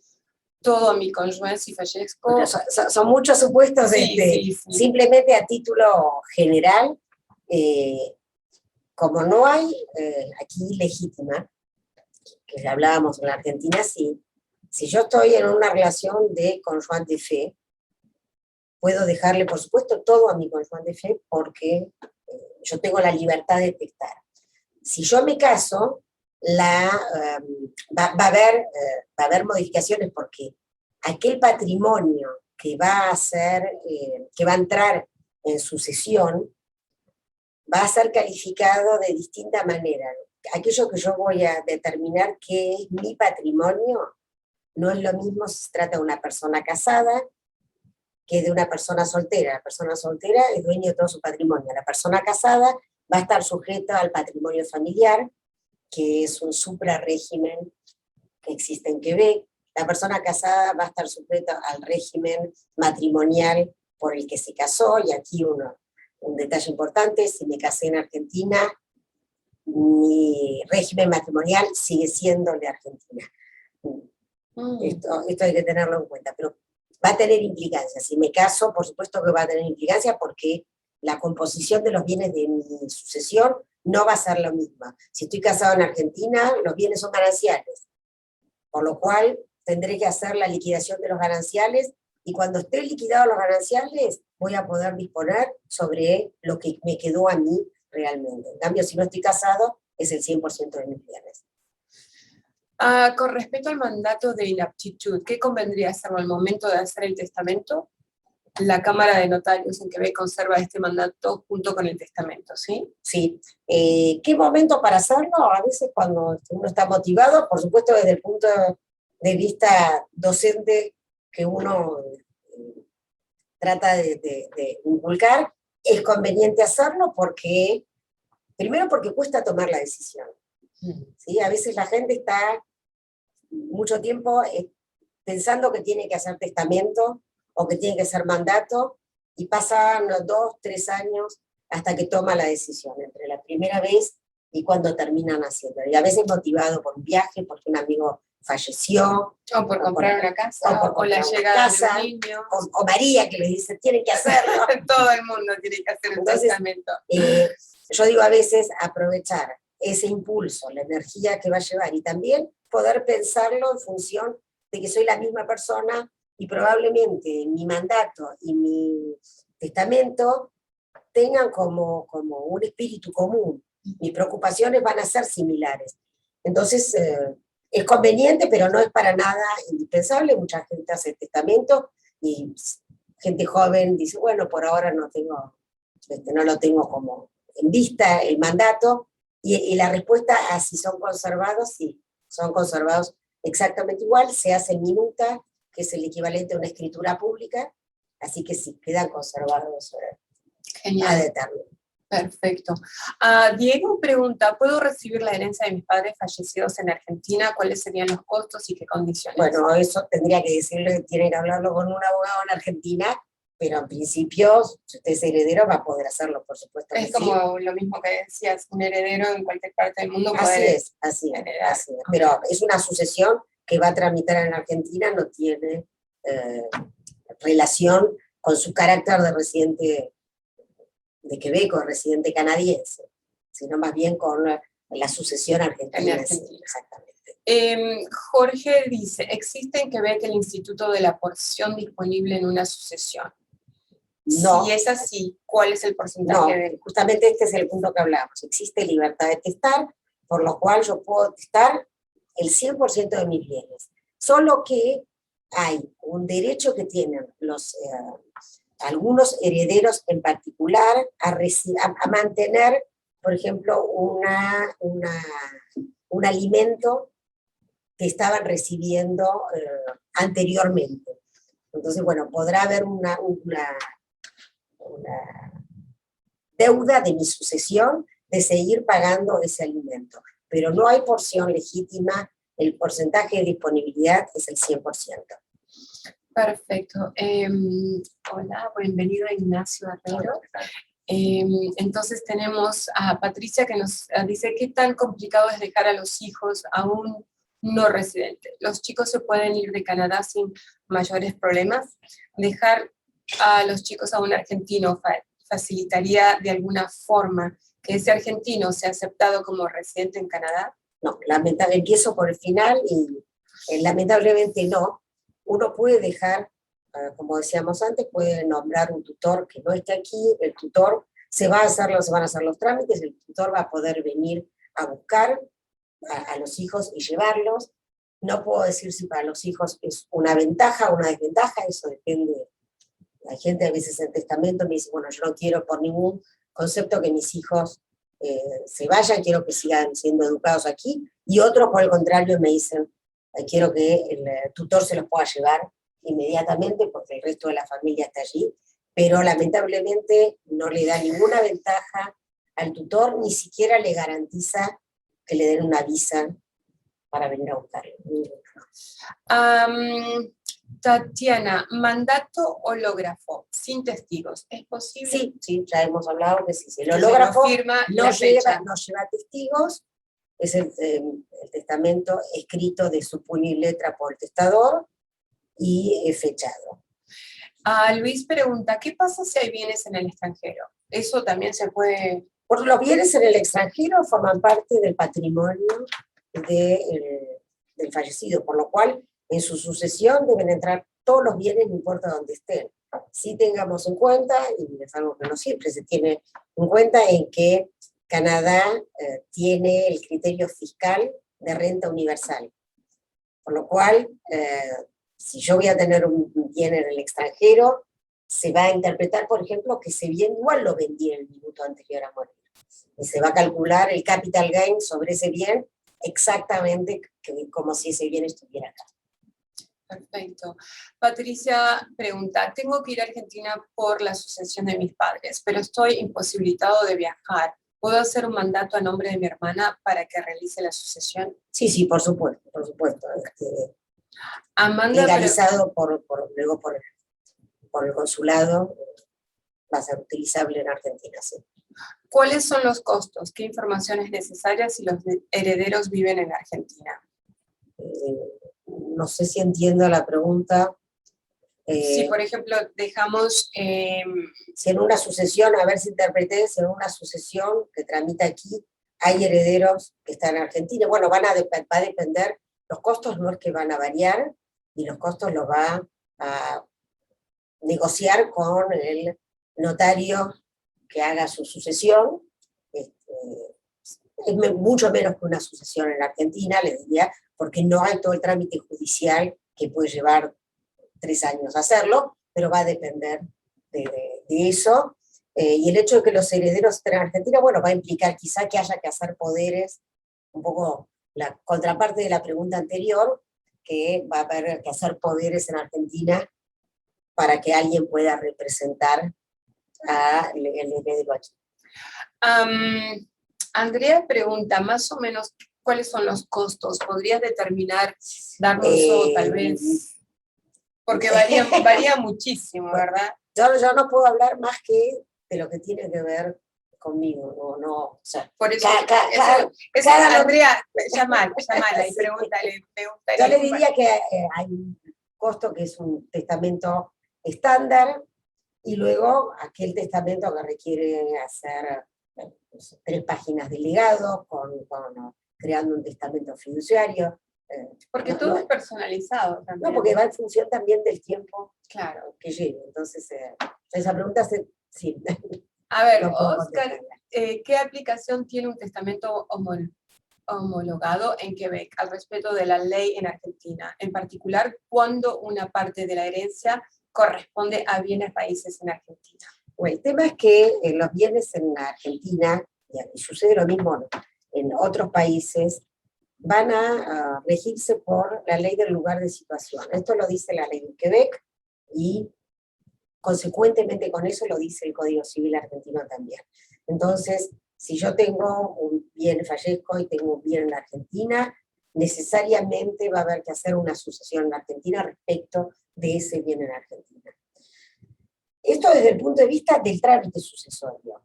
todo a mi cónyuge si fallezco? Bueno, son muchos supuestos, Sí. simplemente a título general, como no hay aquí legítima, que hablábamos en la Argentina, sí, si yo estoy en una relación de conjoint de fe, puedo dejarle, por supuesto, todo a mi conjoint de fe porque yo tengo la libertad de testar. Si yo me caso, va a haber modificaciones porque aquel patrimonio que va a entrar en sucesión, va a ser calificado de distinta manera. Aquello que yo voy a determinar que es mi patrimonio, no es lo mismo si se trata de una persona casada que de una persona soltera. La persona soltera es dueña de todo su patrimonio. La persona casada va a estar sujeta al patrimonio familiar, que es un suprarrégimen que existe en Quebec. La persona casada va a estar sujeta al régimen matrimonial por el que se casó, y aquí un detalle importante: si me casé en Argentina, mi régimen matrimonial sigue siendo el de Argentina. Esto hay que tenerlo en cuenta, pero va a tener implicancias. Si me caso, por supuesto que va a tener implicancias porque la composición de los bienes de mi sucesión no va a ser la misma. Si estoy casado en Argentina, los bienes son gananciales, por lo cual tendré que hacer la liquidación de los gananciales, y cuando esté liquidados los gananciales voy a poder disponer sobre lo que me quedó a mí realmente. En cambio, si no estoy casado, es el 100% de mis bienes. Con respecto al mandato de inaptitud, ¿qué convendría hacerlo al momento de hacer el testamento? La Cámara de Notarios en Quebec conserva este mandato junto con el testamento, ¿sí? Sí. ¿Qué momento para hacerlo? A veces cuando uno está motivado, por supuesto desde el punto de vista docente que uno trata de inculcar, es conveniente hacerlo porque, primero porque cuesta tomar la decisión. ¿Sí? A veces la gente está mucho tiempo pensando que tiene que hacer testamento o que tiene que hacer mandato, y pasan 2, 3 años hasta que toma la decisión, entre la primera vez y cuando terminan haciendo. Y a veces motivado por un viaje, porque un amigo falleció, o por comprar una casa, o la llegada de un niño, o María que le dice, tienen que hacerlo. Todo el mundo tiene que hacer un testamento. Yo digo a veces aprovechar ese impulso, la energía que va a llevar, y también poder pensarlo en función de que soy la misma persona, y probablemente mi mandato y mi testamento tengan como un espíritu común. Mis preocupaciones van a ser similares. Entonces, es conveniente, pero no es para nada indispensable. Mucha gente hace testamento y gente joven dice, bueno, por ahora no lo tengo como en vista el mandato, y la respuesta a si son conservados, sí, son conservados exactamente igual. Se hace minuta, que es el equivalente a una escritura pública, así que sí, quedan conservados ad eternum. Perfecto. Diego pregunta, ¿puedo recibir la herencia de mis padres fallecidos en Argentina? ¿Cuáles serían los costos y qué condiciones? Bueno, eso tendría que decirle, tiene que hablarlo con un abogado en Argentina, pero en principio, si usted es heredero, va a poder hacerlo, por supuesto. Es como lo mismo que decías, un heredero en cualquier parte del mundo puede así heredar. es. Pero es una sucesión que va a tramitar en Argentina, no tiene relación con su carácter de residente de Quebec o residente canadiense, sino más bien con la sucesión argentina. Sí, exactamente. Jorge dice, ¿existe en Quebec el Instituto de la Porción disponible en una sucesión? No. Si es así, ¿cuál es el porcentaje? No, justamente este es el punto que hablamos. Existe libertad de testar, por lo cual yo puedo testar el 100% de mis bienes. Solo que hay un derecho que tienen algunos herederos en particular a mantener, por ejemplo, un alimento que estaban recibiendo anteriormente. Entonces, bueno, podrá haber una deuda de mi sucesión de seguir pagando ese alimento, pero no hay porción legítima, el porcentaje de disponibilidad es el 100%. Perfecto. Hola, bienvenido Ignacio Herrero. Entonces tenemos a Patricia que nos dice qué tan complicado es dejar a los hijos a un no residente. Los chicos se pueden ir de Canadá sin mayores problemas. Dejar a los chicos a un argentino facilitaría de alguna forma que ese argentino sea aceptado como residente en Canadá. No, lamentablemente, empiezo por el final y lamentablemente no. Uno puede dejar, como decíamos antes, puede nombrar un tutor que no esté aquí, el tutor se van a hacer los trámites, el tutor va a poder venir a buscar a los hijos y llevarlos. No puedo decir si para los hijos es una ventaja o una desventaja, eso depende. La gente a veces en testamento me dice, bueno, yo no quiero por ningún concepto que mis hijos se vayan, quiero que sigan siendo educados aquí, y otros por el contrario me dicen, quiero que el tutor se los pueda llevar inmediatamente porque el resto de la familia está allí, pero lamentablemente no le da ninguna ventaja al tutor, ni siquiera le garantiza que le den una visa para venir a buscarlo. Tatiana, mandato hológrafo, sin testigos, ¿es posible? Sí, sí, ya hemos hablado que sí. El Que hológrafo se lo firma no la fecha. lleva testigos, es el testamento escrito de su puño y letra por el testador y fechado. Luis pregunta, ¿qué pasa si hay bienes en el extranjero? Eso también se puede... Porque los bienes en el extranjero forman parte del patrimonio del fallecido, por lo cual en su sucesión deben entrar todos los bienes, no importa dónde estén. Sí tengamos en cuenta, y es algo que no siempre se tiene en cuenta, en que Canadá tiene el criterio fiscal de renta universal. Por lo cual, si yo voy a tener un bien en el extranjero, se va a interpretar, por ejemplo, que ese bien igual lo vendí en el minuto anterior a morir. Y se va a calcular el capital gain sobre ese bien exactamente como si ese bien estuviera acá. Perfecto. Patricia pregunta, tengo que ir a Argentina por la sucesión de mis padres, pero estoy imposibilitado de viajar. ¿Puedo hacer un mandato a nombre de mi hermana para que realice la sucesión? Sí, sí, por supuesto, por supuesto. Amanda, legalizado luego por el consulado, va a ser utilizable en Argentina, sí. ¿Cuáles son los costos? ¿Qué información es necesaria si los herederos viven en Argentina? No sé si entiendo la pregunta. Si, por ejemplo, dejamos... si en una sucesión, a ver si interpreté, si en una sucesión que tramita aquí hay herederos que están en Argentina, bueno, va a depender, los costos no es que van a variar, y los costos los va a negociar con el notario que haga su sucesión. Es mucho menos que una sucesión en Argentina, les diría, porque no hay todo el trámite judicial que puede llevar 3 años hacerlo, pero va a depender de eso. Y el hecho de que los herederos estén en Argentina, bueno, va a implicar quizá que haya que hacer poderes, un poco la contraparte de la pregunta anterior, que va a haber que hacer poderes en Argentina para que alguien pueda representar al heredero aquí. Andrea pregunta, más o menos, ¿cuáles son los costos? ¿Podrías determinar, darnos tal vez? Porque varía muchísimo, ¿verdad? Yo no puedo hablar más que de lo que tiene que ver conmigo, no, o sea, por eso, Andrea, llamala y pregúntale. Yo le diría que hay un costo que es un testamento estándar, y luego aquel testamento que requiere hacer 3 páginas de legado, creando un testamento fiduciario. Porque todo es personalizado también. No, porque va en función también del tiempo, claro, que lleve. Entonces, esa pregunta sí. A ver, no Oscar, ¿qué aplicación tiene un testamento homologado en Quebec al respecto de la ley en Argentina? En particular, cuando una parte de la herencia corresponde a bienes raíces en Argentina. Bueno, el tema es que los bienes en Argentina, y sucede lo mismo en otros países, van a regirse por la ley del lugar de situación. Esto lo dice la ley de Quebec y consecuentemente con eso lo dice el Código Civil argentino también. Entonces, si yo tengo un bien, fallezco y tengo un bien en la Argentina, necesariamente va a haber que hacer una sucesión en la Argentina respecto de ese bien en Argentina. Esto desde el punto de vista del trámite sucesorio.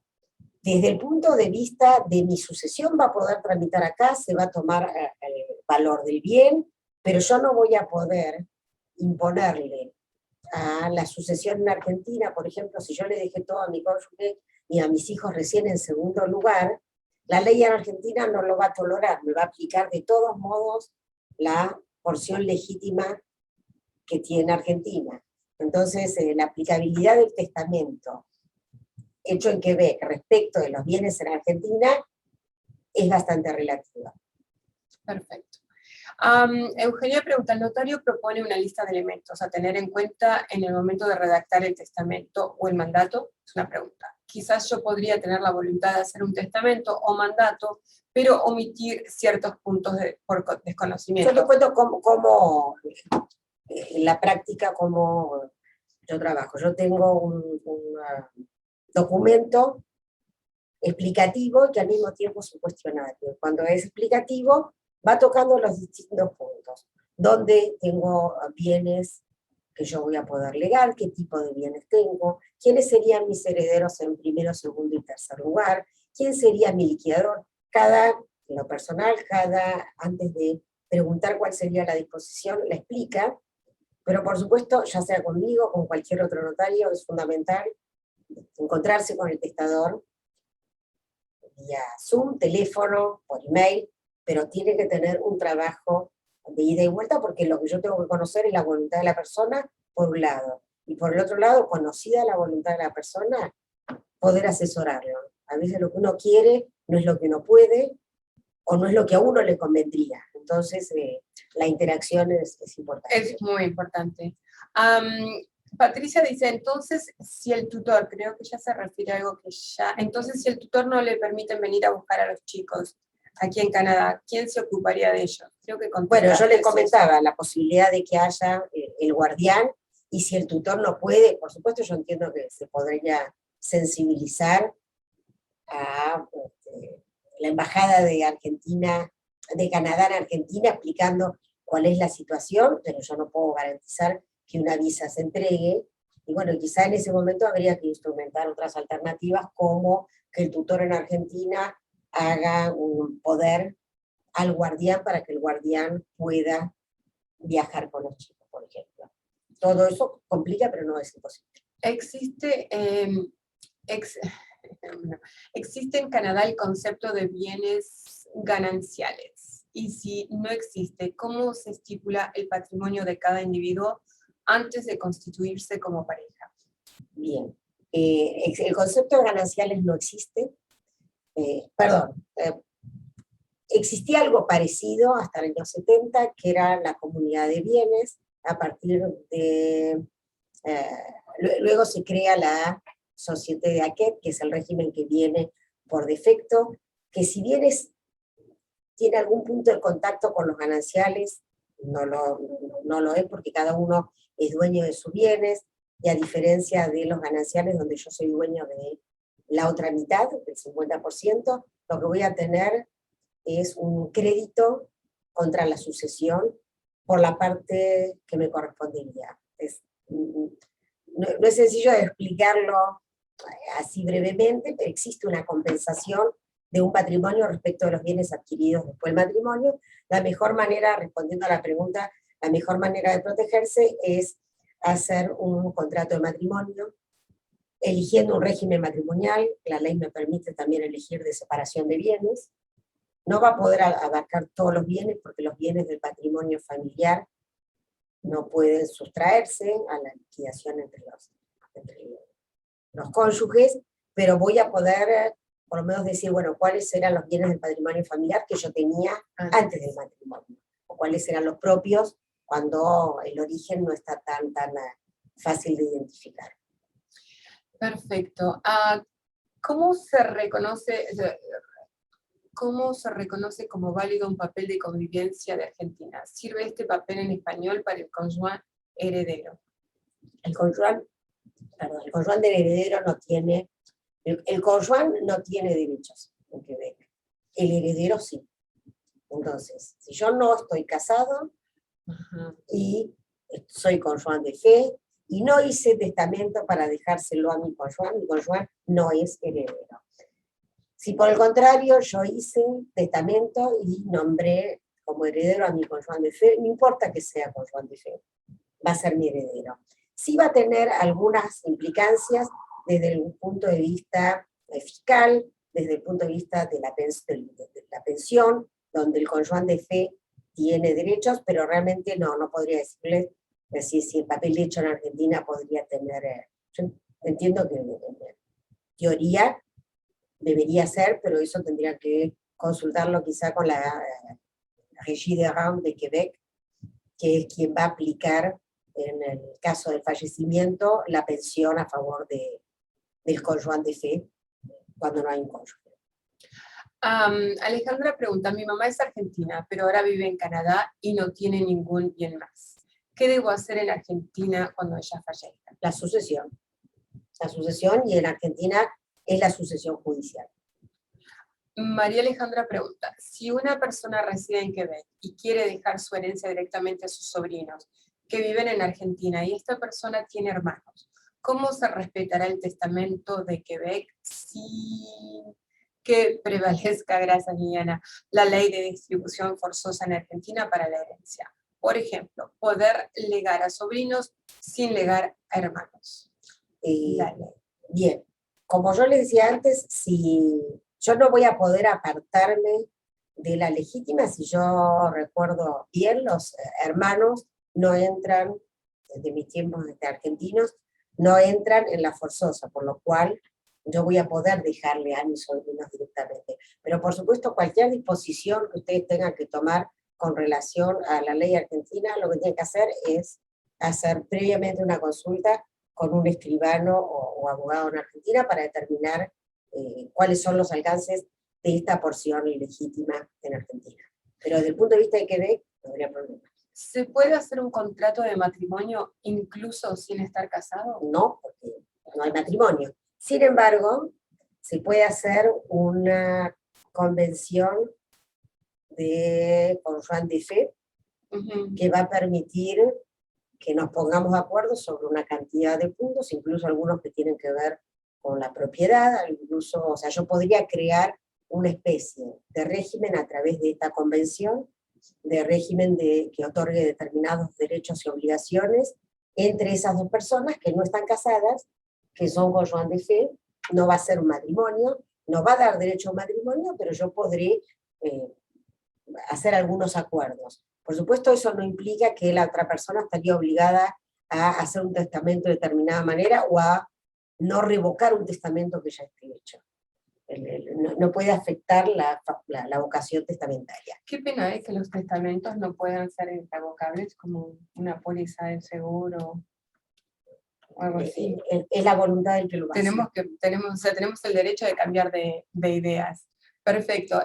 Desde el punto de vista de mi sucesión va a poder tramitar acá, se va a tomar el valor del bien, pero yo no voy a poder imponerle a la sucesión en Argentina, por ejemplo, si yo le dejé todo a mi cónyuge y a mis hijos recién en segundo lugar, la ley en Argentina no lo va a tolerar, me va a aplicar de todos modos la porción legítima que tiene Argentina. Entonces, la aplicabilidad del testamento hecho en Quebec respecto de los bienes en Argentina es bastante relativa. Perfecto. Eugenia pregunta, ¿el notario propone una lista de elementos a tener en cuenta en el momento de redactar el testamento o el mandato? Es una pregunta. Quizás yo podría tener la voluntad de hacer un testamento o mandato, pero omitir ciertos puntos por desconocimiento. Yo te cuento cómo en la práctica, cómo yo trabajo. Yo tengo un documento explicativo que al mismo tiempo es un cuestionario. Cuando es explicativo, va tocando los distintos puntos. ¿Dónde tengo bienes que yo voy a poder legar? ¿Qué tipo de bienes tengo? ¿Quiénes serían mis herederos en primero, segundo y tercer lugar? ¿Quién sería mi liquidador? En lo personal, antes de preguntar cuál sería la disposición, la explica, pero por supuesto, ya sea conmigo o con cualquier otro notario, es fundamental encontrarse con el testador vía Zoom, teléfono, por email, pero tiene que tener un trabajo de ida y vuelta, porque lo que yo tengo que conocer es la voluntad de la persona, por un lado, y por el otro lado, conocida la voluntad de la persona, poder asesorarlo. A veces lo que uno quiere no es lo que uno puede, o no es lo que a uno le convendría. Entonces, la interacción es importante. Es muy importante. Patricia dice, entonces, si el tutor, creo que ya se refiere a algo que ya, entonces si el tutor no le permite venir a buscar a los chicos aquí en Canadá, ¿quién se ocuparía de ellos? Creo que bueno, yo les comentaba la posibilidad de que haya el guardián, y si el tutor no puede, por supuesto yo entiendo que se podría sensibilizar a la embajada de Argentina, de Canadá en Argentina, explicando cuál es la situación, pero yo no puedo garantizar que una visa se entregue, y bueno, quizá en ese momento habría que instrumentar otras alternativas, como que el tutor en Argentina haga un poder al guardián para que el guardián pueda viajar con los chicos, por ejemplo. Todo eso complica, pero no es imposible. Existe en Canadá el concepto de bienes gananciales, y si no existe, ¿cómo se estipula el patrimonio de cada individuo antes de constituirse como pareja? Bien, el concepto de gananciales no existe, existía algo parecido hasta el año 70, que era la comunidad de bienes. A partir de, luego se crea la Société d'Acquet, que es el régimen que viene por defecto, que si bien tiene algún punto de contacto con los gananciales, no lo es, porque cada uno es dueño de sus bienes, y a diferencia de los gananciales, donde yo soy dueño de la otra mitad, del 50%, lo que voy a tener es un crédito contra la sucesión por la parte que me correspondería. No es sencillo de explicarlo así brevemente, pero existe una compensación de un patrimonio respecto de los bienes adquiridos después del matrimonio. La mejor manera, respondiendo a la pregunta, la mejor manera de protegerse es hacer un contrato de matrimonio, eligiendo un régimen matrimonial. La ley me permite también elegir de separación de bienes. No va a poder abarcar todos los bienes, porque los bienes del patrimonio familiar no pueden sustraerse a la liquidación entre los cónyuges, pero voy a poder por lo menos decir, bueno, cuáles eran los bienes del patrimonio familiar que yo tenía antes del matrimonio, o cuáles eran los propios cuando el origen no está tan fácil de identificar. Perfecto. ¿Cómo se reconoce? ¿Cómo se reconoce como válido un papel de convivencia de Argentina? ¿Sirve este papel en español para el cónyuge heredero? El cónyuge, perdón, el cónyuge del heredero no tiene, el cónyuge no tiene derechos en Quebec, el heredero sí. Entonces, si yo no estoy casado y soy cónyuge de fe y no hice testamento para dejárselo a mi cónyuge no es heredero. Si por el contrario yo hice testamento y nombré como heredero a mi cónyuge de fe, no importa que sea cónyuge de fe, va a ser mi heredero. Sí va a tener algunas implicancias desde el punto de vista fiscal, desde el punto de vista de la pensión, donde el cónyuge de fe tiene derechos, pero realmente no podría decir si el papel de hecho en Argentina podría tener, yo entiendo que en teoría debería ser, pero eso tendría que consultarlo quizá con la Régie des Reins de Quebec, que es quien va a aplicar en el caso del fallecimiento la pensión a favor del cónyuge de fe cuando no hay un cónyuge. Alejandra pregunta, mi mamá es argentina, pero ahora vive en Canadá y no tiene ningún bien más. ¿Qué debo hacer en Argentina cuando ella fallezca? La sucesión. La sucesión, y en Argentina es la sucesión judicial. María Alejandra pregunta, si una persona reside en Quebec y quiere dejar su herencia directamente a sus sobrinos que viven en Argentina y esta persona tiene hermanos, ¿cómo se respetará el testamento de Quebec sin que prevalezca, gracias Liliana, la ley de distribución forzosa en Argentina para la herencia? Por ejemplo, poder legar a sobrinos sin legar a hermanos. Bien, como yo les decía antes, si yo no voy a poder apartarme de la legítima, si yo recuerdo bien, los hermanos no entran, desde mis tiempos argentinos, no entran en la forzosa, por lo cual yo voy a poder dejarle a mis sobrinos directamente. Pero por supuesto, cualquier disposición que ustedes tengan que tomar con relación a la ley argentina, lo que tienen que hacer es hacer previamente una consulta con un escribano o abogado en Argentina para determinar cuáles son los alcances de esta porción ilegítima en Argentina. Pero desde el punto de vista de Quebec, no habría problema. ¿Se puede hacer un contrato de matrimonio incluso sin estar casado? No, porque no hay matrimonio. Sin embargo, se puede hacer una convención de cónyuge de fe que va a permitir que nos pongamos de acuerdo sobre una cantidad de puntos, incluso algunos que tienen que ver con la propiedad, incluso, o sea, yo podría crear una especie de régimen a través de esta convención, de régimen que otorgue determinados derechos y obligaciones entre esas dos personas que no están casadas, que son cónyuges de fe. No va a ser un matrimonio, no va a dar derecho a un matrimonio, pero yo podré hacer algunos acuerdos. Por supuesto, eso no implica que la otra persona estaría obligada a hacer un testamento de determinada manera o a no revocar un testamento que ya esté hecho. No puede afectar la vocación testamentaria. Qué pena es que los testamentos no puedan ser irrevocables, como una póliza de seguro o algo así. Es la voluntad del que lo hace. Tenemos el derecho de cambiar de ideas. Perfecto.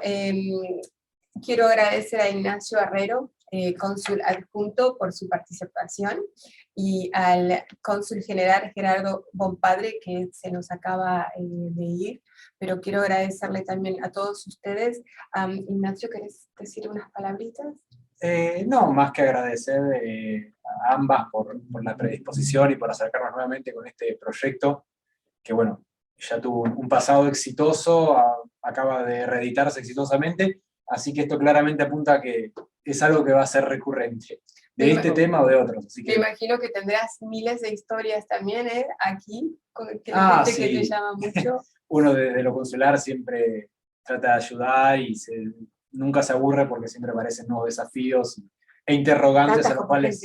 Quiero agradecer a Ignacio Herrero, cónsul adjunto, por su participación, y al cónsul general Gerardo Bompadre, que se nos acaba de ir, pero quiero agradecerle también a todos ustedes. Ignacio, ¿querés decir unas palabritas? No, más que agradecer a ambas por la predisposición y por acercarnos nuevamente con este proyecto, que bueno, ya tuvo un pasado exitoso, acaba de reeditarse exitosamente, así que esto claramente apunta a que es algo que va a ser recurrente, de este tema o de otros. Así que... Me imagino que tendrás miles de historias también, aquí, con que la gente sí. que te llama mucho. Uno desde lo consular siempre trata de ayudar y nunca se aburre porque siempre aparecen nuevos desafíos e interrogantes a los cuales,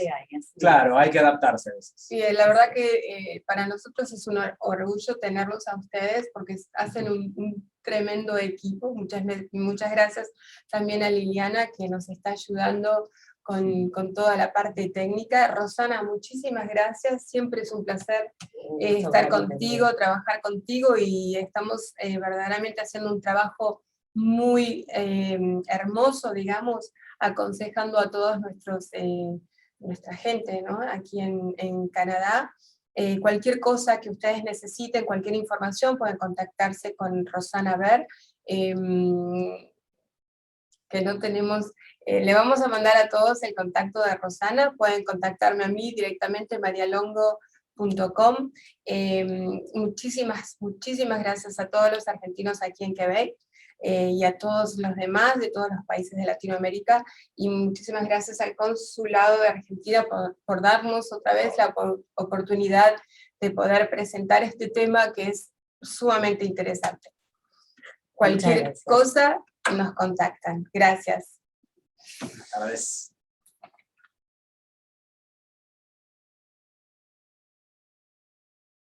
claro, hay que adaptarse a veces. Sí, la verdad que para nosotros es un orgullo tenerlos a ustedes porque hacen un tremendo equipo. Muchas gracias también a Liliana, que nos está ayudando con toda la parte técnica. Rosana, muchísimas gracias, siempre es un placer estar contigo, trabajar contigo, y estamos verdaderamente haciendo un trabajo muy hermoso, digamos, aconsejando a todos nuestra gente, ¿no? Aquí en Canadá. Cualquier cosa que ustedes necesiten, cualquier información, pueden contactarse con Rosana Ver, que no tenemos, le vamos a mandar a todos el contacto de Rosana, pueden contactarme a mí directamente, marialongo.com. Muchísimas gracias a todos los argentinos aquí en Quebec, y a todos los demás de todos los países de Latinoamérica, y muchísimas gracias al Consulado de Argentina por darnos otra vez la oportunidad de poder presentar este tema que es sumamente interesante. Cualquier cosa nos contactan. Gracias. Agradezco.